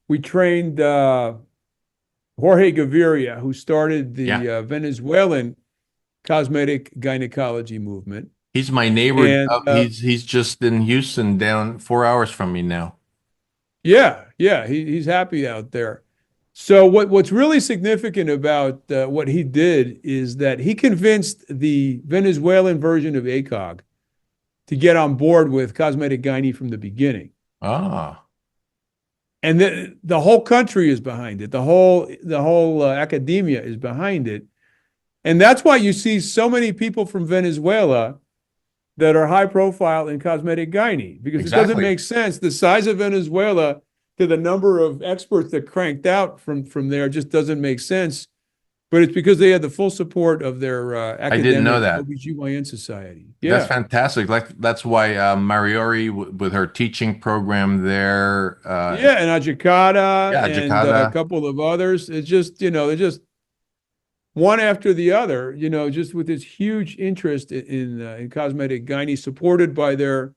We trained Jorge Gaviria, who started Yeah. the Venezuelan cosmetic gynecology movement. He's my neighbor. And He's just in Houston, down 4 hours from me now. yeah, he's happy out there. So what's really significant about what he did is that he convinced the Venezuelan version of ACOG to get on board with cosmetic gyne from the beginning. Ah, And the whole country is behind it. The whole academia is behind it. And that's why you see so many people from Venezuela that are high profile in cosmetic gyne, because it doesn't exactly. make sense. The size of Venezuela to the number of experts that cranked out from there just doesn't make sense. But it's because they had the full support of their I didn't know academic that. OBGYN society. That's Yeah. fantastic. Like that's why Mariori with her teaching program there. Yeah, and Ajikata Yeah, and a Jakarta. couple of others. It's just, they're just one after the other, just with this huge interest in cosmetic gynae, supported by their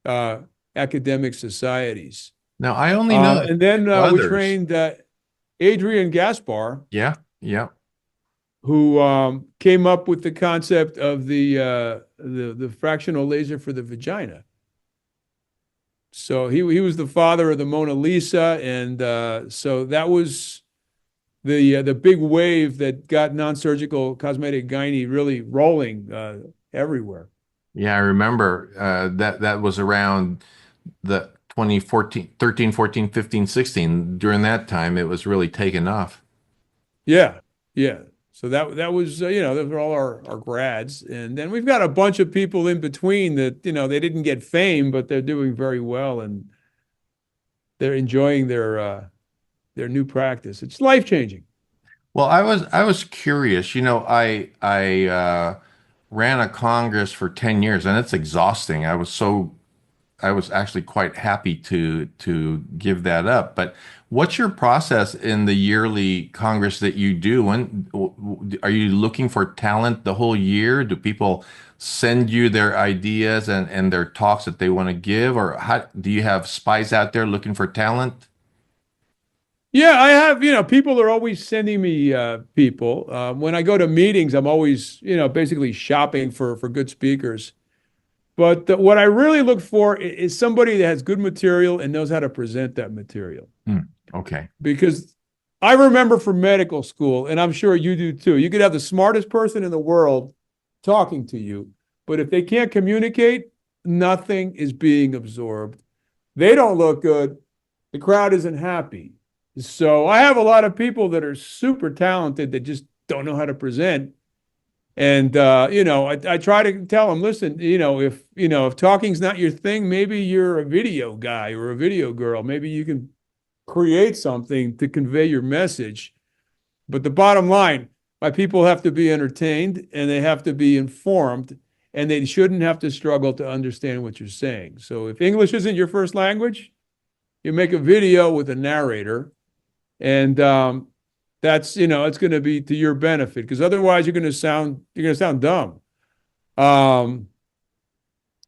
uh, academic societies. Now, I only know And then two we others. trained Adrian Gaspar, Yeah, yeah, who came up with the concept of the fractional laser for the vagina. So he was the father of the Mona Lisa, and so that was the big wave that got non-surgical cosmetic gynae really rolling everywhere. yeah. I remember that was around the 2014, 13, 14, 15, 16. During that time, it was really taken off. Yeah, yeah. So that was those were all our grads, and then we've got a bunch of people in between that they didn't get fame, but they're doing very well and they're enjoying their new practice. It's life changing. Well, I was curious. I ran a Congress for 10 years, and it's exhausting. I was actually quite happy to give that up. But what's your process in the yearly Congress that you do? Are you looking for talent the whole year? Do people send you their ideas and their talks that they want to give, or how do you have spies out there looking for talent? Yeah, I have, people are always sending me people. When I go to meetings, I'm always, basically shopping for good speakers. But what I really look for is somebody that has good material and knows how to present that material. Hmm, okay. Because I remember from medical school, and I'm sure you do too, you could have the smartest person in the world talking to you, but if they can't communicate, nothing is being absorbed. They don't look good. The crowd isn't happy. So I have a lot of people that are super talented that just don't know how to present. And I try to tell them, listen, if talking's not your thing, maybe you're a video guy or a video girl. Maybe you can create something to convey your message. But the bottom line, my people have to be entertained and they have to be informed and they shouldn't have to struggle to understand what you're saying. So if English isn't your first language, you make a video with a narrator and that's it's going to be to your benefit because otherwise you're going to sound dumb. Um,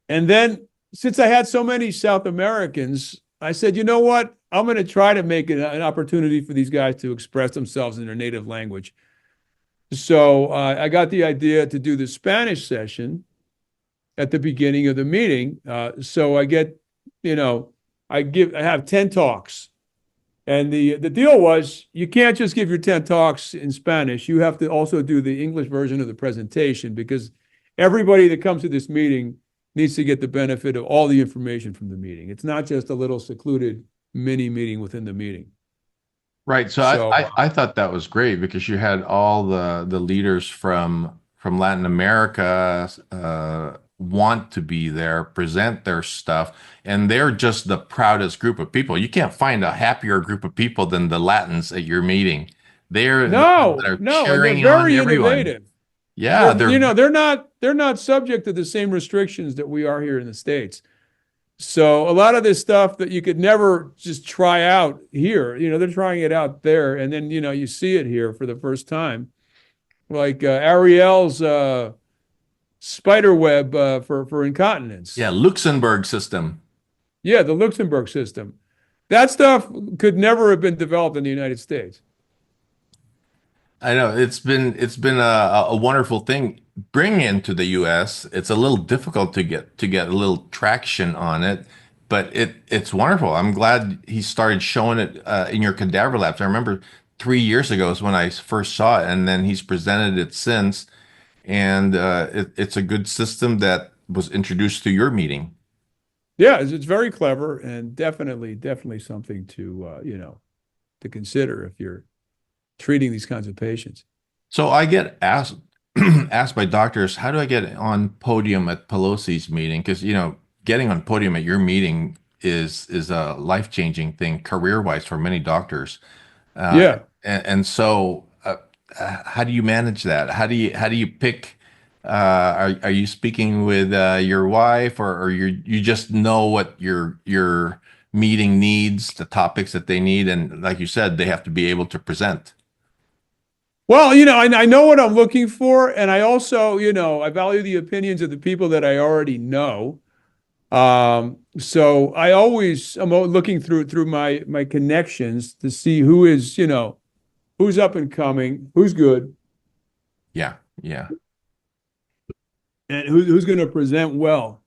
and then since I had so many South Americans, I said, you know what? I'm going to try to make it an opportunity for these guys to express themselves in their native language. So I got the idea to do the Spanish session at the beginning of the meeting. So I get, I have 10 talks. And the deal was you can't just give your 10 talks in Spanish. You have to also do the English version of the presentation because everybody that comes to this meeting needs to get the benefit of all the information from the meeting. It's not just a little secluded mini meeting within the meeting. Right. So So I thought that was great because you had all the leaders from Latin America want to be there, present their stuff, and they're just the proudest group of people. You can't find a happier group of people than the Latins at your meeting. They're the ones that no, are no, and they're cheering on very everyone. innovative. Yeah, They're not subject to the same restrictions that we are here in the States. So a lot of this stuff that you could never just try out here, they're trying it out there, and then you see it here for the first time, like Ariel's spider web for yeah, incontinence. Luxembourg system. Yeah, the Luxembourg system. That stuff could never have been developed in the United States. I know it's been a wonderful thing bringing into the U.S. It's a little difficult to get a little traction on it, but it's wonderful. I'm glad he started showing it in your cadaver labs. I remember 3 years ago is when I first saw it, and then he's presented it since, and it's a good system that was introduced to your meeting. Yeah, it's very clever and definitely something to consider if you're treating these kinds of patients. So I get asked asked by doctors, how do I get on podium at Pelosi's meeting? Because getting on podium at your meeting is a life-changing thing career-wise for many doctors. Uh, Yeah. and so how do you manage that? How do you pick? Are you speaking with your wife, or you just know what your meeting needs, the topics that they need, and like you said, they have to be able to present. Well, I know what I'm looking for, and I also, I value the opinions of the people that I already know. So I'm looking through my connections to see who is, who's up and coming, who's good, Yeah, yeah. and who's going to present well.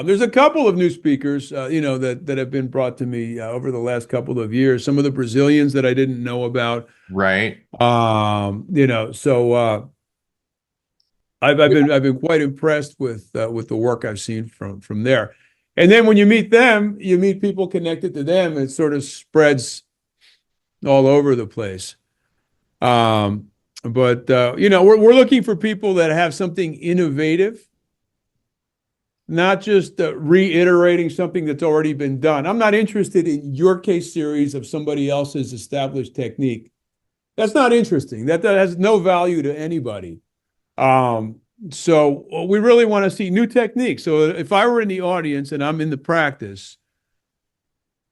There's a couple of new speakers, that have been brought to me over the last couple of years. Some of the Brazilians that I didn't know about. Right. So I've been quite impressed with the work I've seen from there. And then when you meet them, you meet people connected to them, and it sort of spreads all over the place. But we're looking for people that have something innovative, not just reiterating something that's already been done. I'm not interested in your case series of somebody else's established technique. That's not interesting. That has no value to anybody. So we really want to see new techniques. So if I were in the audience and I'm in the practice,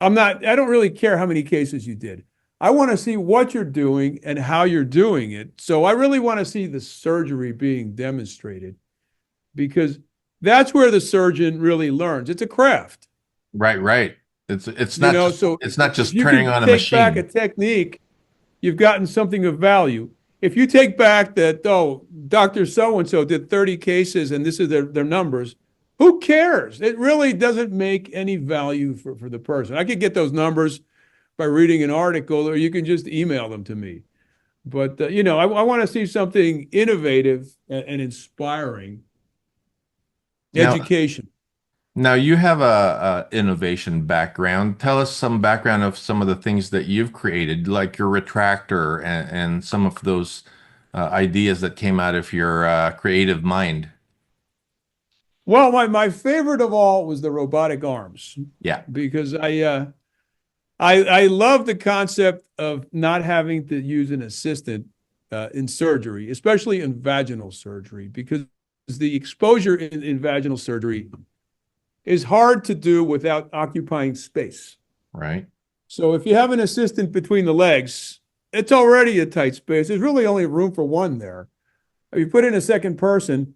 I don't really care how many cases you did. I want to see what you're doing and how you're doing it. So I really want to see the surgery being demonstrated, because that's where the surgeon really learns. It's a craft, Right, right. It's not just so it's not if just you turning can on a take back a machine. technique, you've gotten something of value. If you take back that, oh, Dr. So-and-so did 30 cases and this is their numbers, who cares? It really doesn't make any value for the person. I could get those numbers by reading an article, or you can just email them to me. But, I want to see something innovative and inspiring. Now, Education. now you have a innovation background. Tell us some background of some of the things that you've created, like your retractor and some of those ideas that came out of your creative mind. Well, my favorite of all was the robotic arms, Yeah, because I love the concept of not having to use an assistant in surgery, especially in vaginal surgery, because the exposure in vaginal surgery is hard to do without occupying space. right. So if you have an assistant between the legs, it's already a tight space. There's really only room for one there. If you put in a second person,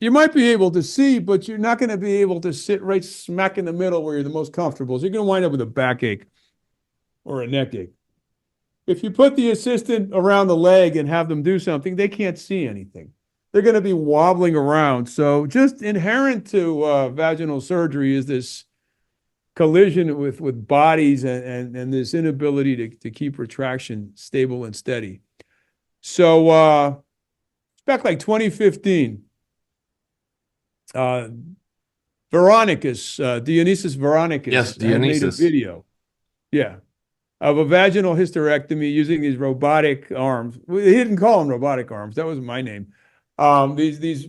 you might be able to see, but you're not going to be able to sit right smack in the middle where you're the most comfortable. So you're going to wind up with a backache or a neck ache. If you put the assistant around the leg and have them do something, they can't see anything. They're going to be wobbling around. So just inherent to vaginal surgery is this collision with bodies, and this inability to keep retraction stable and steady. So it's back like 2015. Uh, Dionysus Yes, Veronicus had made a Dionysus. video, yeah, of a vaginal hysterectomy using these robotic arms. He didn't call them robotic arms. That was my name. These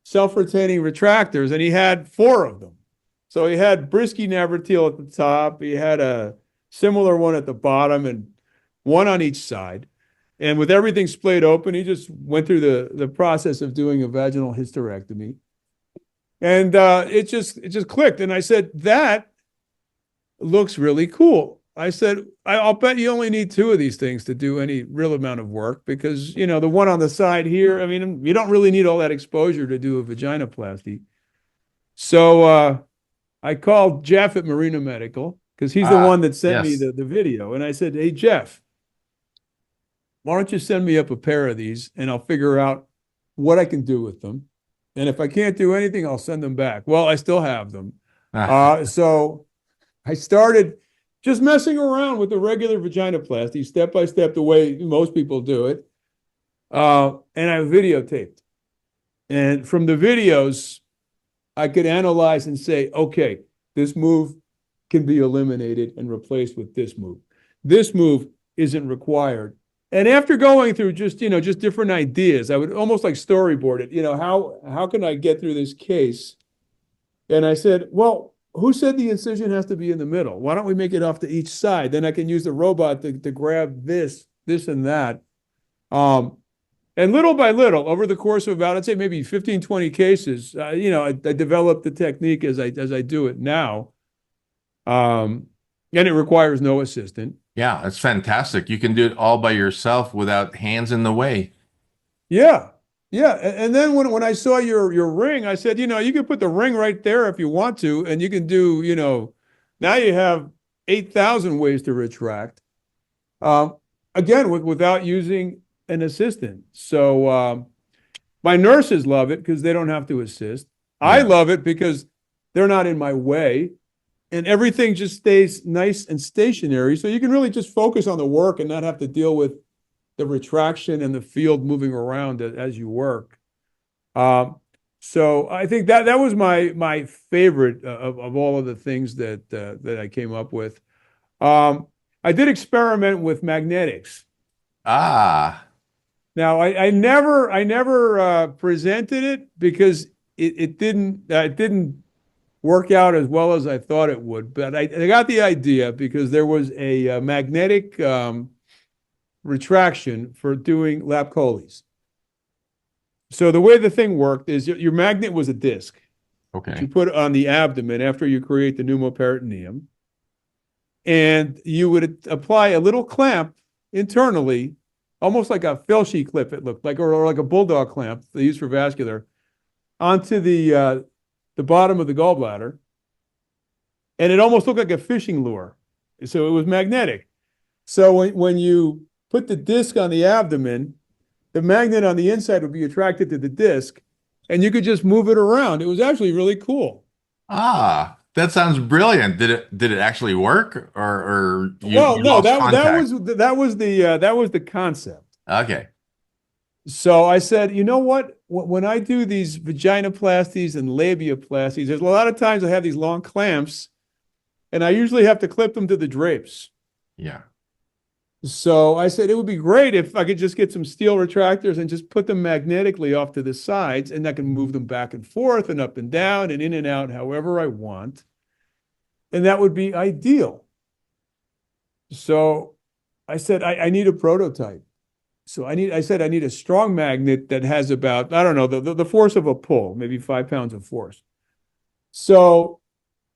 self-retaining retractors, and he had four of them. So he had Brisky Navratil at the top. He had a similar one at the bottom, and one on each side. And with everything splayed open, he just went through the process of doing a vaginal hysterectomy. And it just clicked. And I said, that looks really cool. I said, I'll bet you only need two of these things to do any real amount of work, because, the one on the side here, I mean, you don't really need all that exposure to do a vaginoplasty. So I called Jeff at Marina Medical, because he's the Ah, one that sent me yes. the video. And I said, hey, Jeff, why don't you send me up a pair of these, and I'll figure out what I can do with them. And if I can't do anything, I'll send them back. Well, I still have them. So I started just messing around with the regular vaginoplasty, step by step, the way most people do it. And I videotaped. And from the videos, I could analyze and say, okay, this move can be eliminated and replaced with this move. This move isn't required. And after going through just different ideas, I would almost like storyboard it. How can I get through this case? And I said, well, who said the incision has to be in the middle? Why don't we make it off to each side? Then I can use the robot to grab this, and that. And little by little, over the course of about, I'd say maybe 15, 20 cases, I developed the technique as I do it now. And it requires no assistant. Yeah, it's fantastic. You can do it all by yourself without hands in the way. Yeah. Yeah. And then when I saw your ring, I said, you can put the ring right there if you want to, and you can do, now you have 8,000 ways to retract. Um, Again, without using an assistant. So my nurses love it because they don't have to assist. I Yeah. love it because they're not in my way, and everything just stays nice and stationary. So you can really just focus on the work and not have to deal with the retraction and the field moving around as you work. Um, so I think that was my favorite of all of the things that I came up with. Um, I did experiment with magnetics. Ah, Now I never presented it because it didn't work out as well as I thought it would. But I got the idea because there was a magnetic retraction for doing lap choles. So the way the thing worked is your magnet was a disc that you okay. put on the abdomen after you create the pneumoperitoneum, and you would apply a little clamp internally, almost like a Filshie clip. It looked like, or like a bulldog clamp they use for vascular, onto the bottom of the gallbladder, and it almost looked like a fishing lure. So it was magnetic. So when you put the disc on the abdomen, the magnet on the inside would be attracted to the disc, and you could just move it around. It was actually really cool. Ah, that sounds brilliant. Did it actually work, or Well, you no, lost that contact? was the concept. Okay. So I said, you know what? When I do these vaginoplasties and labiaplasties, there's a lot of times I have these long clamps, and I usually have to clip them to the drapes. Yeah. So I said it would be great if I could just get some steel retractors and just put them magnetically off to the sides, and I can move them back and forth and up and down and in and out however I want. And that would be ideal. So I said, I need a prototype. So I said, I need a strong magnet that has about, I don't know, the force of a pull, maybe 5 pounds of force. So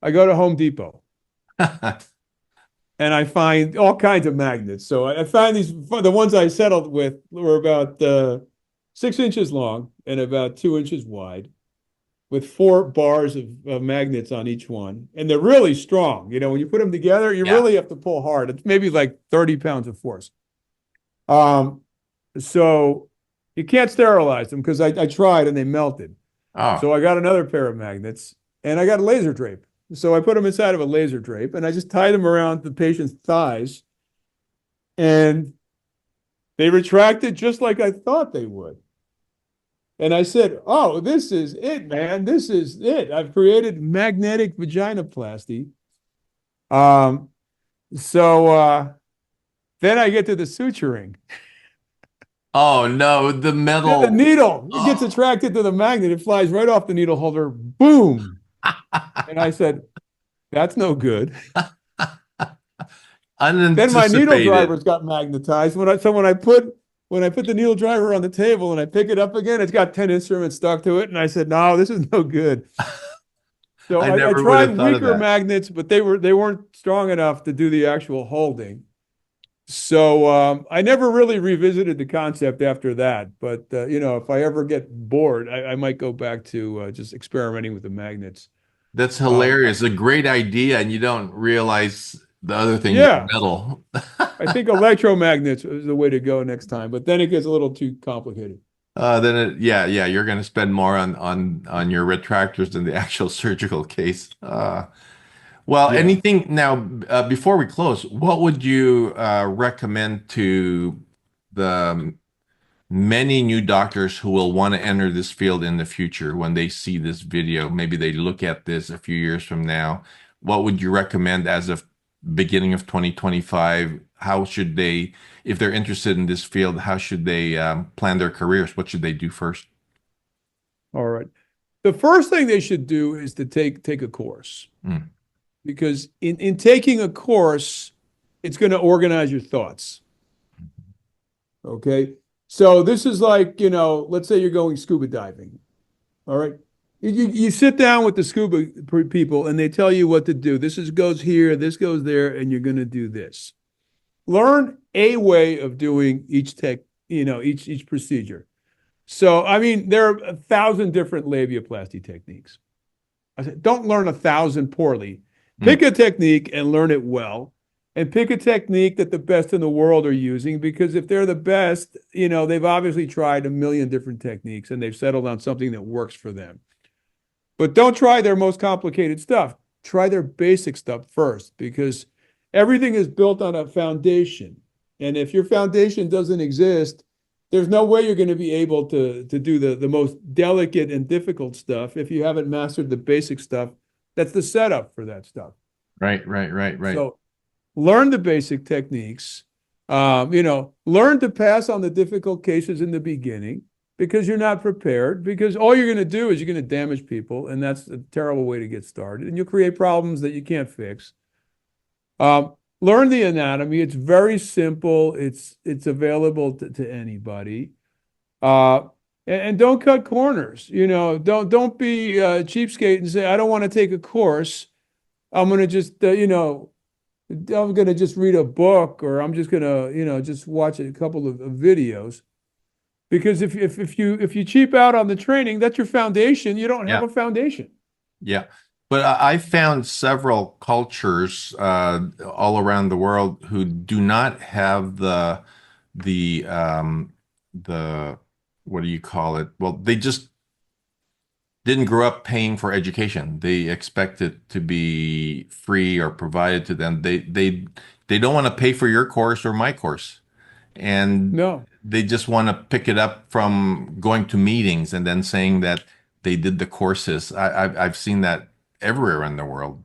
I go to Home Depot and I find all kinds of magnets. So I find the ones I settled with were about 6 inches long and about 2 inches wide, with 4 bars of magnets on each one. And they're really strong. When you put them together, you Yeah. really have to pull hard. It's maybe like 30 pounds of force. Um, so you can't sterilize them because I tried and they melted. Oh, So I got another pair of magnets and I got a laser drape. So I put them inside of a laser drape and I just tied them around the patient's thighs, and they retracted just like I thought they would. And I said, "Oh, this is it, man. This is it. I've created magnetic vaginoplasty." Um, so then I get to the suturing. oh no, the The metal. needle, it gets Oh, attracted to the magnet. It flies right off the needle holder. Boom. And I said, "That's no good." Then my needle unanticipated. drivers got magnetized. When I put the needle driver on the table and I pick it up again, it's got 10 instruments stuck to it. And I said, "No, this is no good." So I I never would tried have thought of weaker that. magnets, but they weren't strong enough to do the actual holding. So I never really revisited the concept after that. But if I ever get bored, I might go back to just experimenting with the magnets. That's Um, hilarious. A great idea, and you don't realize the other thing, the yeah, metal. I think electromagnets is the way to go next time, but then it gets a little too complicated. Yeah, you're going to spend more on your retractors than the actual surgical case. Well, Yeah. anything now, before we close, what would you recommend to the many new doctors who will want to enter this field in the future when they see this video? Maybe they look at this a few years from now. What would you recommend as of beginning of 2025? How should they, if they're interested in this field, how should they plan their careers? What should they do first? All right. The first thing they should do is to take a course, Mm, because in taking a course, it's going to organize your thoughts. Okay. So this is like, let's say you're going scuba diving. All right. You sit down with the scuba people and they tell you what to do. This goes here, this goes there, and you're going to do this. learn a way of doing each each procedure. So, I mean, there are 1,000 different labiaplasty techniques. I said, don't learn 1,000 poorly. Mm, Pick a technique and learn it well. And pick a technique that the best in the world are using, because if they're the best, they've obviously tried a million different techniques and they've settled on something that works for them. But don't try their most complicated stuff. Try their basic stuff first, because everything is built on a foundation. And if your foundation doesn't exist, there's no way you're going to be able to do the most delicate and difficult stuff if you haven't mastered the basic stuff. That's the setup for that stuff. right, right, right, right. So learn the basic techniques. Learn to pass on the difficult cases in the beginning, because you're not prepared, because all you're going to do is you're going to damage people, and that's a terrible way to get started, and you'll create problems that you can't fix. Learn the anatomy. It's very simple. It's available to anybody. And don't cut corners. Don't be cheapskate and say, I don't want to take a course. I'm going to just I'm going to just read a book, or I'm just going to just watch a couple of videos. Because if you cheap out on the training, that's your foundation. You don't have Yeah, a foundation. yeah. But I found several cultures all around the world who do not have the the what do you call it? Well, they just didn't grow up paying for education. They expect it to be free or provided to them. They don't want to pay for your course or my course, and No. they just want to pick it up from going to meetings and then saying that they did the courses. I've seen that everywhere in the world.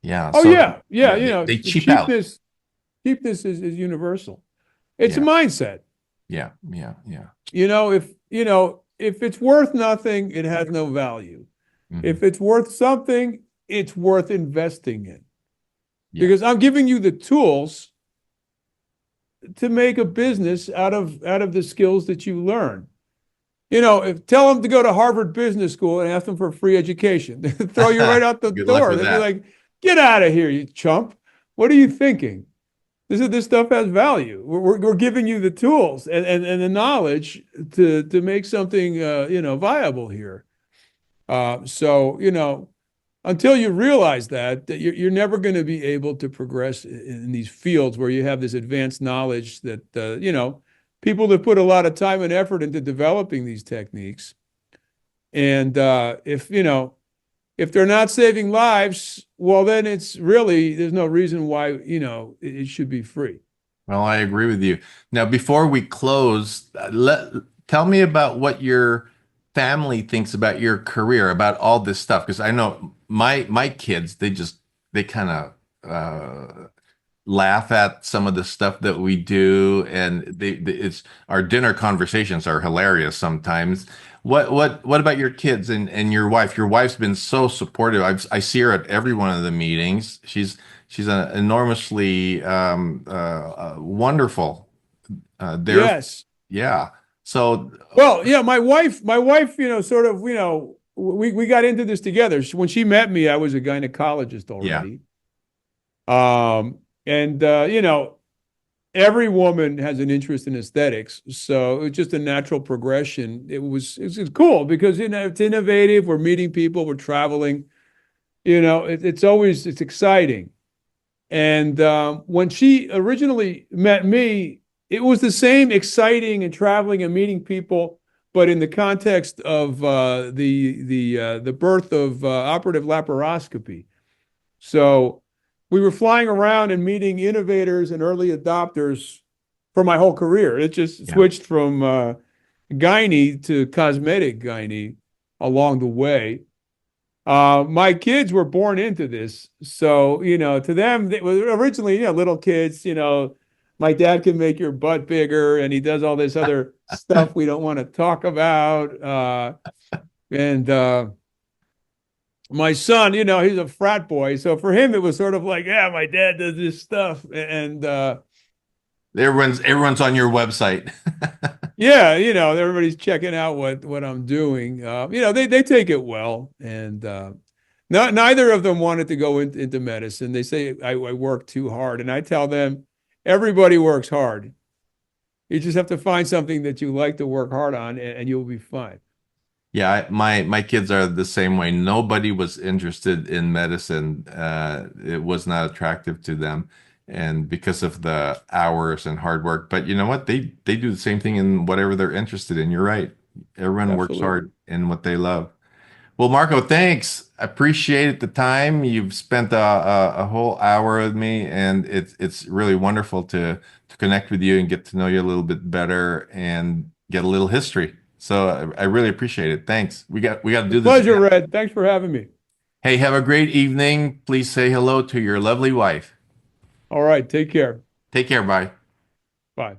Yeah, Oh so yeah, yeah. yeah, they The cheap out. cheapness is universal. It's a Yeah, mindset. yeah, yeah, yeah. If it's worth nothing, it has no value. Hmm. If it's worth something, it's worth investing in. Yeah, Because I'm giving you the tools to make a business out of the skills that you learn. Tell them to go to Harvard Business School and ask them for free education. Throw you right out the good luck door. with They'd be that. like, "Get out of here, you chump! What are you thinking? This stuff has value. We're giving you the tools and the knowledge to make something viable here." So until you realize that you're never going to be able to progress in these fields where you have this advanced knowledge that people that put a lot of time and effort into developing these techniques, and if they're not saving lives, well, then there's no reason why it should be free. Well, I agree with you. Now, before we close, tell me about what your family thinks about your career, about all this stuff. Because I know my kids, they kind of laugh at some of the stuff that we do, and it's our dinner conversations are hilarious sometimes. What about your kids and your wife? Your wife's been so supportive. I see her at every one of the meetings. She's an enormously wonderful. There, Yes. yeah. So Well, yeah, my wife, sort of, we got into this together. When she met me, I was a gynecologist yeah, already. And every woman has an interest in aesthetics, so it was just a natural progression. It's cool because it's innovative. We're meeting people, we're traveling. It's exciting. And when she originally met me, it was the same exciting and traveling and meeting people, but in the context of the birth of operative laparoscopy. So we were flying around and meeting innovators and early adopters for my whole career. It just yeah. switched from gynae to cosmetic gynae along the way. My kids were born into this. So, to them, they were originally, little kids, my dad can make your butt bigger and he does all this other stuff we don't want to talk about. And my son, he's a frat boy. So for him, it was sort of like, yeah, my dad does this stuff. And Everyone's on your website. yeah, everybody's checking out what I'm doing. They take it well. And neither of them wanted to go into medicine. They say I work too hard. And I tell them, Everybody works hard. You just have to find something that you like to work hard on, and you'll be fine. Yeah, my kids are the same way. Nobody was interested in medicine. It was not attractive to them, and because of the hours and hard work. But you know what? They do the same thing in whatever they're interested in. You're right. Everyone works Absolutely. hard in what they love. Well, Marco, thanks. I appreciate the time. You've spent a whole hour with me, and it's really wonderful to connect with you and get to know you a little bit better and get a little history. So I really appreciate it. Thanks. We got to A do this pleasure, again. Red. Thanks for having me. Hey, have a great evening. Please say hello to your lovely wife. All right. Take care. Take care. Bye. Bye.